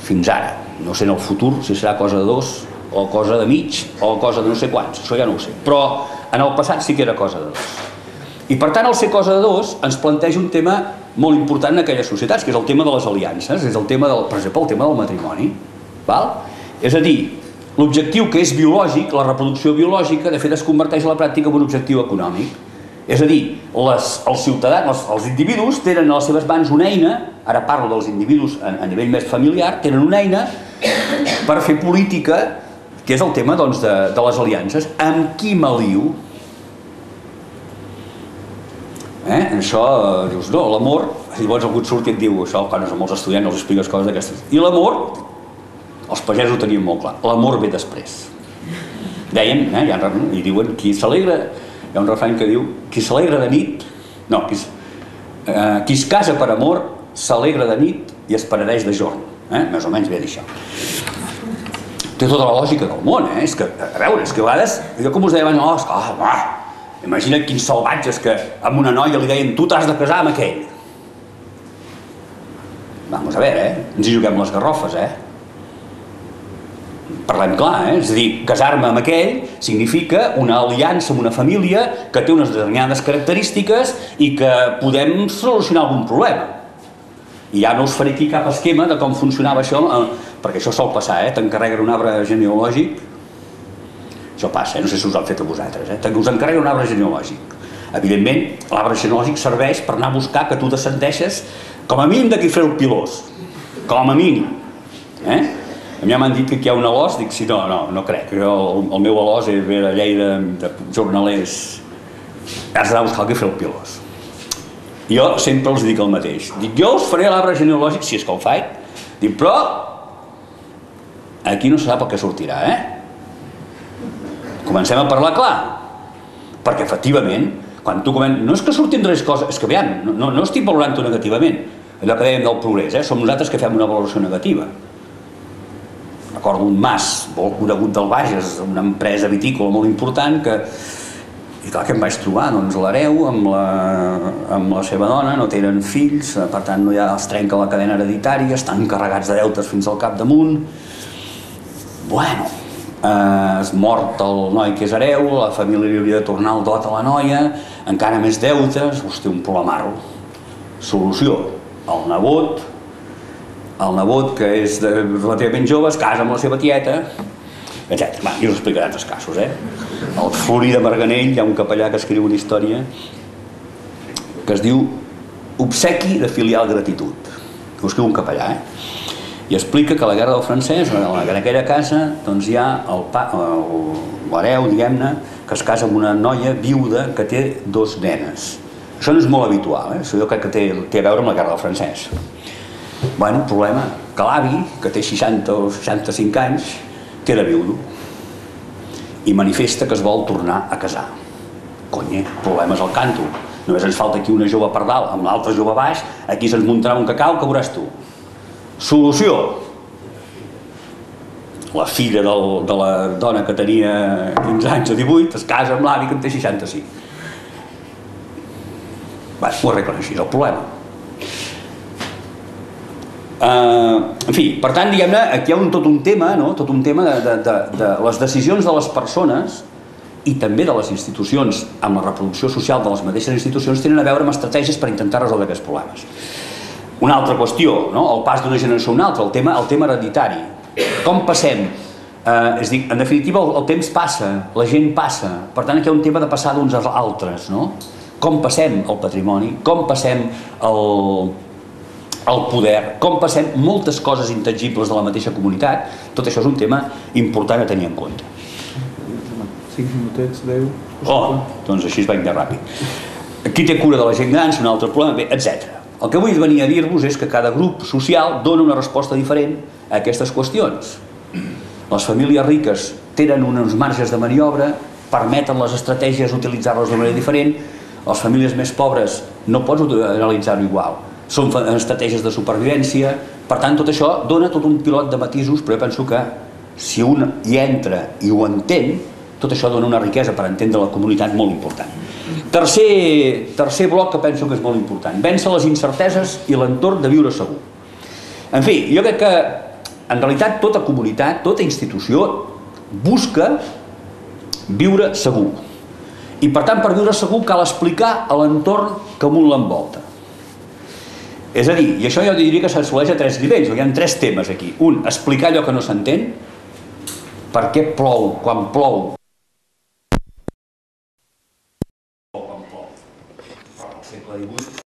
fins ara. No sé en el futur si serà cosa de dos, o cosa de mig, o cosa de no sé quants, això ja no ho sé. Però en el passat sí que era cosa de dos. I per tant, al ser cosa de dos, ens planteja un tema molt important en aquelles societats, que és el tema de les aliances, és el tema, per exemple, el tema del matrimoni. És a dir, l'objectiu que és biològic, la reproducció biològica, de fet es converteix a la pràctica en un objectiu econòmic. És a dir, els ciutadans, els individus tenen a les seves mans una eina, ara parlo dels individus a nivell més familiar, tenen una eina per fer política, que és el tema de les aliances. Amb qui m'alio? Això, dius, no, l'amor, llavors algú et surt i et diu això, quan amb els estudiants els expliques coses d'aquestes. I l'amor, els pagesos ho tenien molt clar, l'amor ve després. Deien, i diuen, qui s'alegra, hi ha un refrany que diu, qui s'alegra de nit, no, qui es casa per amor, s'alegra de nit i es penedeix de jorn. Més o menys ve d'això. Té tota la lògica del món, és que, a veure, és que a vegades, jo com us deia abans, imagina't quins salvatges que a una noia li deien tu t'has de casar amb aquell. Vamos a veure, ens hi juguem les garrofes, Parlem clar, és a dir, casar-me amb aquell significa una aliança amb una família que té unes determinades característiques i que podem solucionar algun problema. I ja no us faré aquí cap esquema de com funcionava això, perquè això sol passar, t'encarreguen un arbre genealògic. Això passa, no sé si us ho han fet a vosaltres, us encarrega un arbre genealògic. Evidentment, l'arbre genealògic serveix per anar a buscar que tu descendeixes com a mínim de Guifré el Pilós, com a mínim. A mi m'han dit que aquí hi ha un Alòs, dic, sí, no crec, el meu Alòs ve de Lleida, de jornalers, has d'anar a buscar el Guifré el Pilós. Jo sempre els dic el mateix, dic, jo us faré l'arbre genealògic si és que ho faig, dic, però aquí no se sap el que sortirà, Comencem a parlar clar, perquè efectivament, quan tu comences, no és que surtin res coses, és que veiem, no estic valorant-ho negativament, allò que dèiem del progrés, som nosaltres que fem una valoració negativa. Recordo un mas molt conegut del Bages, una empresa vitícola molt important, i clar que em vaig trobar, doncs l'hereu amb la seva dona, no tenen fills, per tant no es trenca la cadena hereditària, estan carregats de deutes fins al capdamunt. Bueno, es mort el noi que és hereu, la família li hauria de tornar el dot a la noia, encara més deutes, hosti, un problemarro. Solució, el nebot que és relativament jove es casa amb la seva tieta, etc. Jo us explicaré altres casos, Al Florí de Marganell hi ha un capellà que escriu una història que es diu Obsequi de filial gratitud, que ho escriu un capellà, i explica que a la guerra del francès, en aquella casa, doncs hi ha l'hereu, diguem-ne, que es casa amb una noia viuda que té 2 nenes. Això no és molt habitual, això jo crec que té a veure amb la guerra del francès. Bueno, problema, que l'avi, que té 60 o 65 anys, queda viudo i manifesta que es vol tornar a casar. Conye, problemes al canto. Només ens falta aquí una jove per dalt amb l'altra jove baix, aquí se'ns muntarà un cacau que veuràs tu. Solució. La filla de la dona que tenia 15 anys o 18 es casa amb l'avi que en té 65. Ho arreglen així, és el problema. En fi, per tant, diguem-ne, aquí hi ha tot un tema de les decisions de les persones i també de les institucions amb la reproducció social de les mateixes institucions tenen a veure amb estratègies per intentar resoldre aquests problemes. Una altra qüestió, el pas d'una generació a una altra, el tema hereditari. Com passem? És a dir, en definitiva el temps passa, la gent passa, per tant aquí hi ha un tema de passar d'uns als altres, no? Com passem el patrimoni, com passem el poder, com passem moltes coses intangibles de la mateixa comunitat, tot això és un tema important a tenir en compte. 5 minutets, 10... Doncs així es va anar ràpid. Qui té cura de la gent gran, és un altre problema, etc. El que vull venir a dir-vos és que cada grup social dona una resposta diferent a aquestes qüestions. Les famílies riques tenen uns marges de maniobra, permeten les estratègies utilitzar-les d'una manera diferent, les famílies més pobres no pots analitzar-ho igual, són estratègies de supervivència, per tant tot això dona tot un pilot de matisos, però jo penso que si un hi entra i ho entén, tot això dona una riquesa per entendre la comunitat molt important. Tercer bloc que penso que és molt important, vèncer les incerteses i l'entorn de viure segur. En fi, jo crec que en realitat tota comunitat, tota institució busca viure segur. I per tant, per viure segur cal explicar a l'entorn que un l'envolta. És a dir, i això jo diria que s'assoleix a 3 nivells, hi ha 3 temes aquí. Un, explicar allò que no s'entén, per què plou quan plou. Al segle XVIII.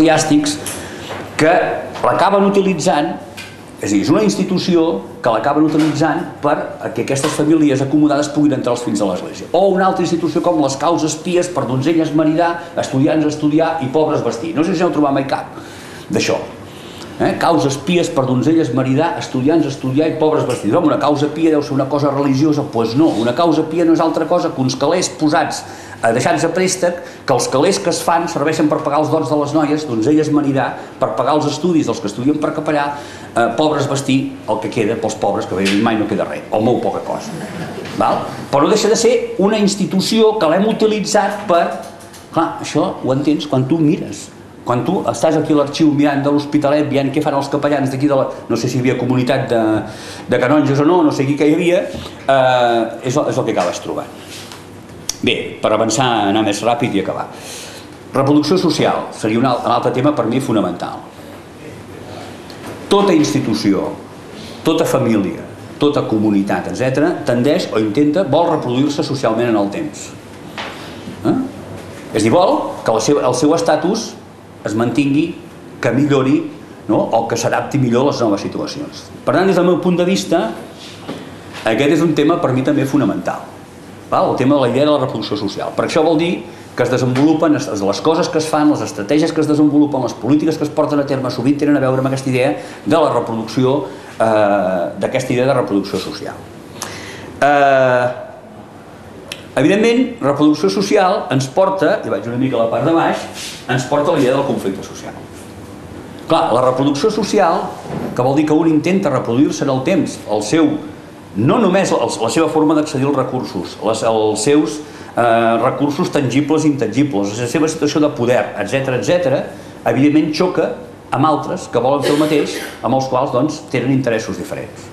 Eclesiàstics que l'acaben utilitzant, és a dir, és una institució que l'acaben utilitzant perquè aquestes famílies acomodades puguin entrar als fins de l'Església. O una altra institució com les causes pies per donzelles maridar, estudiants estudiar i pobres vestir. No sé si heu trobat mai cap d'això. Causes pies per donzelles maridar, estudiants estudiar i pobres vestir. Home, una causa pia deu ser una cosa religiosa? Doncs no, una causa pia no és altra cosa que uns calés posats deixats a préstec, que els calés que es fan serveixen per pagar els dots de les noies, donzelles maridar, per pagar els estudis dels que estudien per capellà, pobres vestir, el que queda pels pobres, que mai no queda res, o molt poca cosa. Però no deixa de ser una institució que l'hem utilitzat per... Clar, això ho entens quan tu mires. Quan tu estàs aquí a l'arxiu mirant de l'Hospitalet, veient què fan els capellans d'aquí de la... No sé si hi havia comunitat de canonges o no, no sé qui que hi havia, és el que acabes trobant. Bé, per avançar, anar més ràpid i acabar. Reproducció social seria un altre tema per mi fonamental. Tota institució, tota família, tota comunitat, etc., tendeix o intenta, vol reproduir-se socialment en el temps. És a dir, vol que el seu estatus es mantingui, que millori, o que s'adapti millor a les noves situacions. Per tant, des del meu punt de vista, aquest és un tema per mi també fonamental, el tema de la idea de la reproducció social. Per això vol dir que es desenvolupen les coses que es fan, les estratègies que es desenvolupen, les polítiques que es porten a terme sovint tenen a veure amb aquesta idea de la reproducció, d'aquesta idea de reproducció social. Evidentment, reproducció social ens porta, i vaig una mica a la part de baix, ens porta a la idea del conflicte social. Clar, la reproducció social, que vol dir que un intenta reproduir-se en el temps, no només la seva forma d'accedir als recursos, els seus recursos tangibles i intangibles, la seva situació de poder, etc., evidentment xoca amb altres que volen fer el mateix, amb els quals doncs tenen interessos diferents.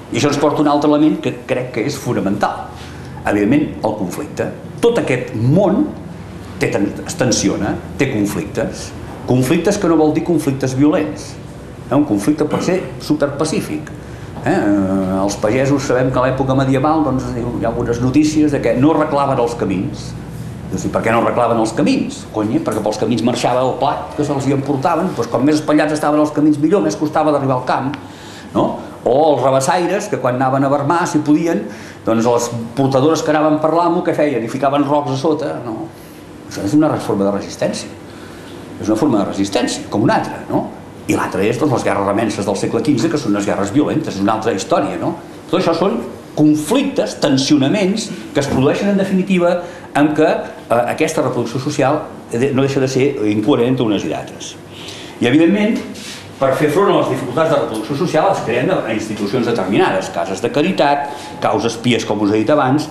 I això ens porta un altre element que crec que és fonamental. Evidentment, el conflicte. Tot aquest món es tensiona, té conflictes. Conflictes que no vol dir conflictes violents. un conflicte pot ser superpacífic. Els pagesos sabem que a l'època medieval hi ha algunes notícies de que no arreglaven els camins. I per què no arreglaven els camins? Perquè pels camins marxava el plat que se'ls hi emportaven, com més espatllats estaven els camins millor, més costava d'arribar al camp. O els rabassaires, que quan anaven a vermar, si podien, doncs les portadores que anaven per l'amo, què feien? Hi ficaven rocs a sota. Això és una forma de resistència. És una forma de resistència, com una altra, I l'altra és les guerres remenses del segle XV, que són unes guerres violentes, és una altra història, Tot això són conflictes, tensionaments, que es produeixen en definitiva en què aquesta reproducció social no deixa de ser incoherent entre unes i d'altres. I evidentment, per fer front a les dificultats de reproducció social es creen institucions determinades, cases de caritat, causes pies, com us he dit abans,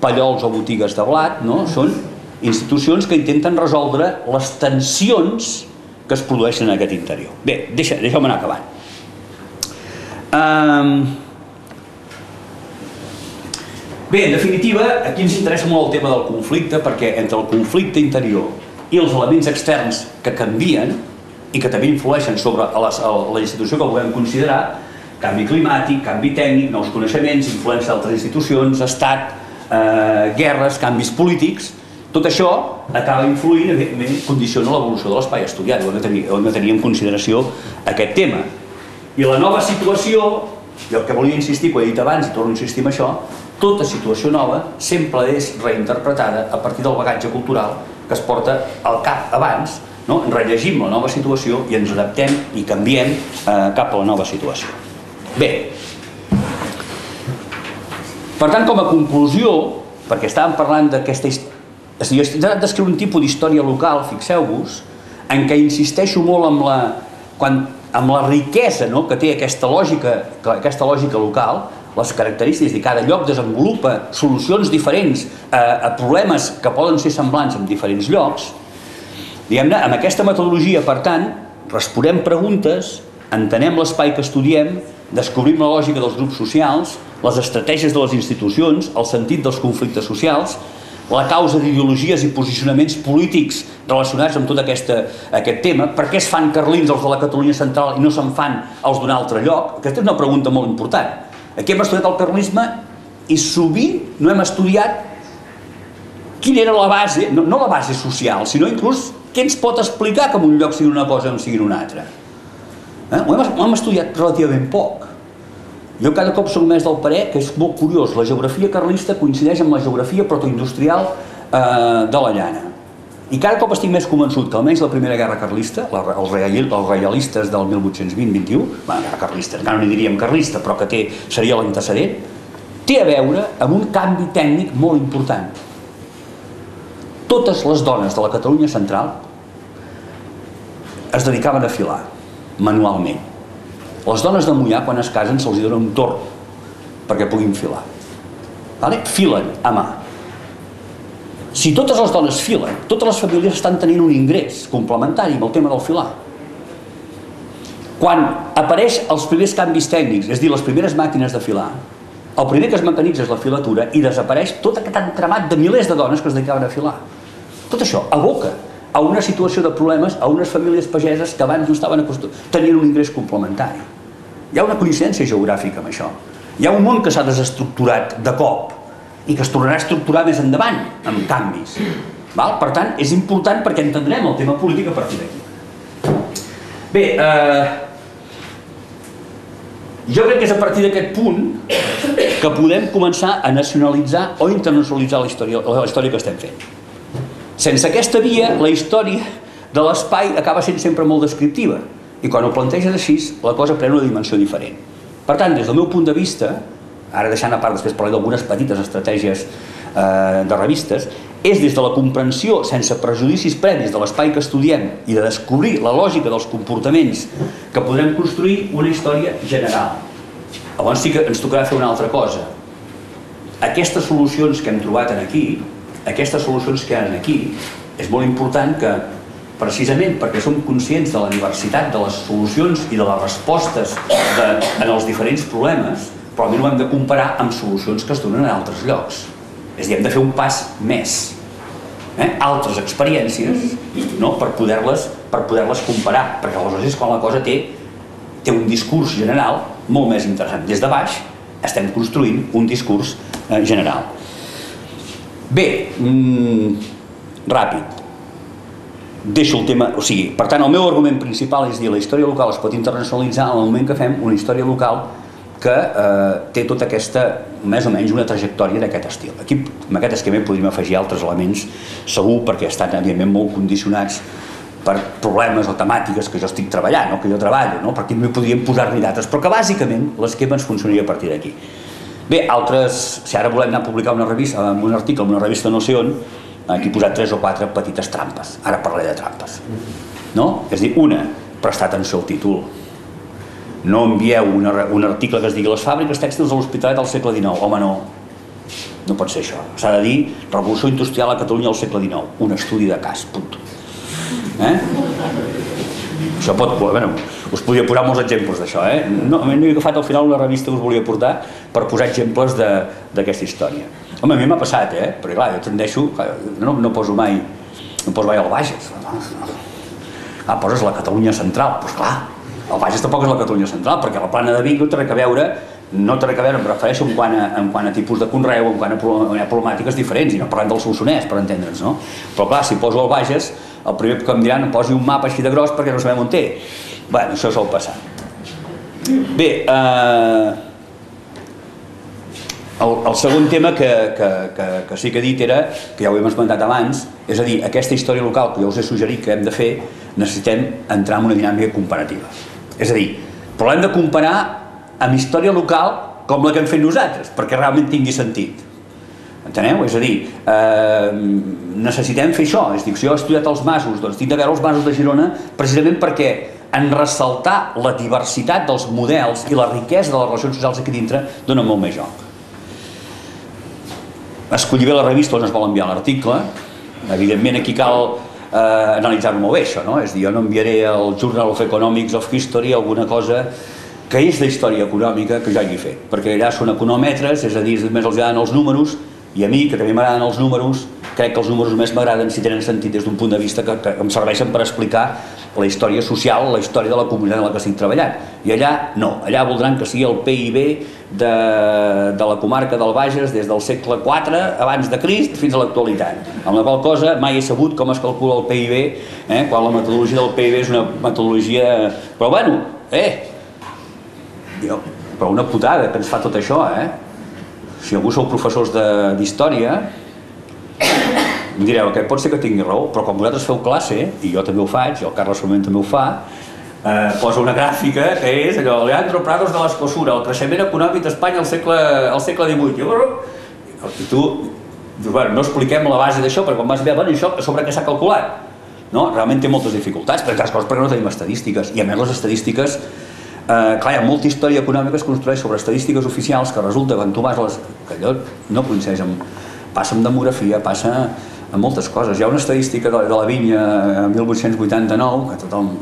pallols o botigues de blat, són institucions que intenten resoldre les tensions que es produeixen en aquest interior. Bé, deixeu-me anar acabant. Bé, en definitiva, aquí ens interessa molt el tema del conflicte, perquè entre el conflicte interior i els elements externs que canvien i que també influeixen sobre la institució que volem considerar, canvi climàtic, canvi tècnic, nous coneixements, influència d'altres institucions, estat, guerres, canvis polítics, tot això acaba influint, evidentment, condiciona l'evolució de l'espai estudiat, ho hem de tenir en consideració aquest tema. I la nova situació, i el que volia insistir, quan he dit abans, i torno a insistir en això, tota situació nova sempre és reinterpretada a partir del bagatge cultural que es porta al cap abans, rellegim la nova situació i ens adaptem i canviem cap a la nova situació. Bé, per tant, com a conclusió, perquè estàvem parlant d'aquesta història, jo he intentat descriure un tipus d'història local, fixeu-vos, en què insisteixo molt amb la riquesa que té aquesta lògica local, les característiques de cada lloc desenvolupa solucions diferents a problemes que poden ser semblants en diferents llocs. Diguem-ne, amb aquesta metodologia, per tant, responem preguntes, entenem l'espai que estudiem, descobrim la lògica dels grups socials, les estratègies de les institucions, el sentit dels conflictes socials, la causa d'ideologies i posicionaments polítics relacionats amb tot aquest tema, per què es fan carlins els de la Catalunya central i no se'n fan els d'un altre lloc? Aquesta és una pregunta molt important. Aquí hem estudiat el carlisme i sovint no hem estudiat quina era la base, no la base social, sinó inclús què ens pot explicar que en un lloc sigui una cosa o en sigui una altra. Ho hem estudiat relativament poc. Jo cada cop soc més del parer que és molt curiós, la geografia carlista coincideix amb la geografia protoindustrial de la llana. I cada cop estic més convençut que almenys la primera guerra carlista, els reialistes del 1820-21, guerra carlista, encara no n'hi diríem carlista, però que seria l'antecedent, té a veure amb un canvi tècnic molt important. Totes les dones de la Catalunya central es dedicaven a filar, manualment. Les dones de Moià, quan es casen, se'ls dona un torn perquè puguin filar. Filen a mà. Si totes les dones filen, totes les famílies estan tenint un ingrés complementari amb el tema del filar. Quan apareix els primers canvis tècnics, és a dir, les primeres màquines de filar, el primer que es mecanitza és la filatura i desapareix tot aquest entramat de milers de dones que es dedicaven a filar. Tot això aboca a una situació de problemes a unes famílies pageses que abans no estaven acostumades, tenien un ingrés complementari. Hi ha una coincidència geogràfica amb això. Hi ha un món que s'ha desestructurat de cop i que es tornarà a estructurar més endavant, amb canvis. Per tant, és important perquè entendrem el tema polític a partir d'aquí. Bé, jo crec que és a partir d'aquest punt que podem començar a nacionalitzar o internacionalitzar la història que estem fent. Sense aquesta via, la història de l'espai acaba sent sempre molt descriptiva i quan ho planteges així, la cosa pren una dimensió diferent. Per tant, des del meu punt de vista, ara deixant a part, després parlaré d'algunes petites estratègies de revistes, és des de la comprensió sense prejudicis previs de l'espai que estudiem i de descobrir la lògica dels comportaments que podrem construir una història general. Llavors sí que ens tocarà fer una altra cosa. Aquestes solucions que hem trobat aquí, aquestes solucions que hi ha aquí, és molt important que, precisament perquè som conscients de la diversitat de les solucions i de les respostes en els diferents problemes, però no ho hem de comparar amb solucions que es donen en altres llocs. És a dir, hem de fer un pas més. Altres experiències per poder-les comparar, perquè aleshores és quan la cosa té té un discurs general molt més interessant. Des de baix estem construint un discurs general. Bé, ràpid. Deixo el tema, o sigui, per tant, el meu argument principal és dir la història local es pot internacionalitzar en el moment que fem una història local que té tota aquesta, més o menys, una trajectòria d'aquest estil. Aquí, amb aquest esquema, podríem afegir altres elements, segur, perquè estan, evidentment, molt condicionats per problemes o temàtiques que jo estic treballant, o que jo treballo, perquè no podríem posar-hi dates, però que, bàsicament, l'esquema ens funcionaria a partir d'aquí. Bé, altres, si ara volem anar a publicar una revista, un article en una revista no sé on, aquí he posat 3 o 4 petites trampes. Ara parlaré de trampes. És a dir, una, prestar atenció al títol. No envieu un article que es digui les fàbriques tèxtils de l'Hospitalet al segle XIX. Home, no. No pot ser això. S'ha de dir revolució industrial a Catalunya al segle XIX. Un estudi de cas, punt. Això pot... Bueno, us podria posar molts exemples d'això, No he agafat al final una revista que us volia portar per posar exemples d'aquesta història. Home, a mi m'ha passat, perquè clar, jo tendeixo... No poso mai al Bages. Poses la Catalunya central. Doncs clar, el Bages tampoc és la Catalunya central, perquè la plana de Vic no té res a veure, em refereixo en quant a tipus de conreu, en quant a problemàtiques diferents, i no parlem del Solsonès, per entendre'ns, no? Però clar, si poso el Bages, el primer que em diran em posi un mapa així de gros perquè no sabem on té. Bé, això sol passar. Bé, el segon tema que sí que he dit era, que ja ho hem esmentat abans, és a dir, aquesta història local que jo us he suggerit que hem de fer, necessitem entrar en una dinàmica comparativa. És a dir, però l'hem de comparar amb història local com la que hem fet nosaltres, perquè realment tingui sentit. Enteneu? És a dir, necessitem fer això. És a dir, si jo he estudiat els masos, doncs tinc de veure els masos de Girona precisament perquè en ressaltar la diversitat dels models i la riquesa de les relacions socials aquí dintre dona molt més joc. Escollir bé la revista on es vol enviar l'article. Evidentment aquí cal analitzar-ho molt bé, això, no? És a dir, jo no enviaré al Journal of Economics of History alguna cosa que és d'història econòmica que jo hagi fet, perquè allà són econòmetres, és a dir, només els agraden els números, i a mi, que també m'agraden els números, crec que els números més m'agraden si tenen sentit des d'un punt de vista que em serveixen per explicar la història social, la història de la comunitat en la que estic treballant. I allà no, allà voldran que sigui el PIB de la comarca del Bages des del segle IV abans de Crist fins a l'actualitat. Amb la qual cosa mai he sabut com es calcula el PIB, quan la metodologia del PIB és una metodologia... Però bueno, però una putada que ens fa tot això, Si algú sou professors d'història, em direu que pot ser que tingui raó, però quan vosaltres feu classe, i jo també ho faig, i el Carles Solment també ho fa, posa una gràfica que és allò, Leandro Prados de l'Escosura, el creixement econòmic d'Espanya al segle XVIII. I tu dius, bueno, no expliquem la base d'això, perquè quan vas veure, bueno, això sobre què s'ha calculat? No? Realment té moltes dificultats, per altres coses perquè no tenim estadístiques, i a més les estadístiques, clar, hi ha molta història econòmica que es construeix sobre estadístiques oficials que resulta que quan tu vas que allò no coincideix amb... passa amb demografia, passa amb moltes coses. Hi ha una estadística de la vinya en 1889 que tothom...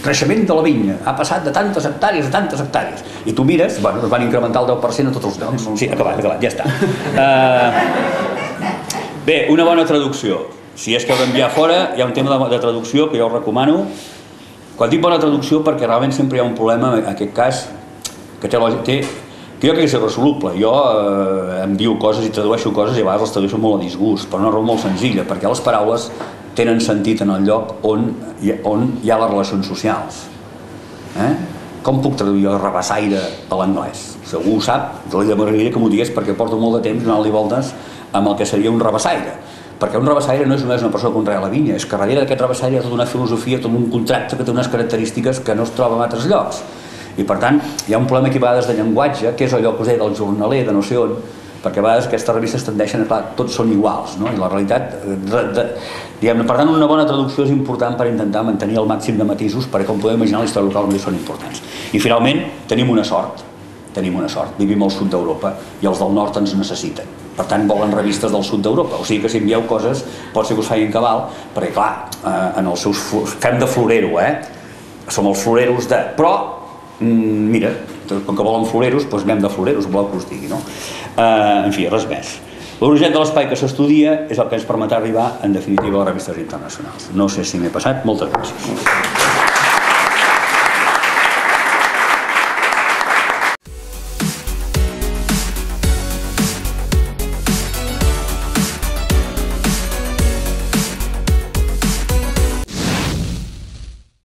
Creixement de la vinya ha passat de tantes hectàrees a tantes hectàrees. I tu mires, bueno, es van incrementar el 10% a tots els llocs. Sí, acabat, ja està. Bé, una bona traducció. Si és que heu d'enviar fora, hi ha un tema de traducció que jo us recomano. Quan dic bona traducció, perquè realment sempre hi ha un problema, en aquest cas, que jo crec que és irresoluble. Jo envio coses i tradueixo coses i a vegades les tradueixo molt a disgust, per una raó molt senzilla, perquè les paraules tenen sentit en el lloc on hi ha les relacions socials. Com puc traduir el rabassaire a l'anglès? Si algú ho sap, jo li demanaria que m'ho digués perquè porto molt de temps donant-li voltes amb el que seria un rabassaire. Perquè un rabassaire no és només una persona que conrea la vinya, és que darrere d'aquest rabassaire hi ha tota una filosofia, tot un contracte que té unes característiques que no es troba en altres llocs. I per tant, hi ha un problema aquí a vegades de llenguatge, que és allò que us deia del jornaler, de no sé on, perquè a vegades aquestes revistes tendeixen a, clar, tots són iguals, no? I la realitat, diguem-ne, per tant, una bona traducció és important per intentar mantenir el màxim de matisos, perquè com podeu imaginar, la història local també són importants. I finalment, tenim una sort, vivim al sud d'Europa i els del nord ens necessiten. Per tant, volen revistes del sud d'Europa. O sigui que si envieu coses, pot ser que us facin cabal, perquè clar, en els seus... fem de florero, som els floreros de... Però, mira, com que volen floreros, doncs anem de floreros, voleu que us digui, no? En fi, res més. L'origen de l'espai que s'estudia és el que ens permetrà arribar, en definitiva, a les revistes internacionals. No sé si m'he passat. Moltes gràcies.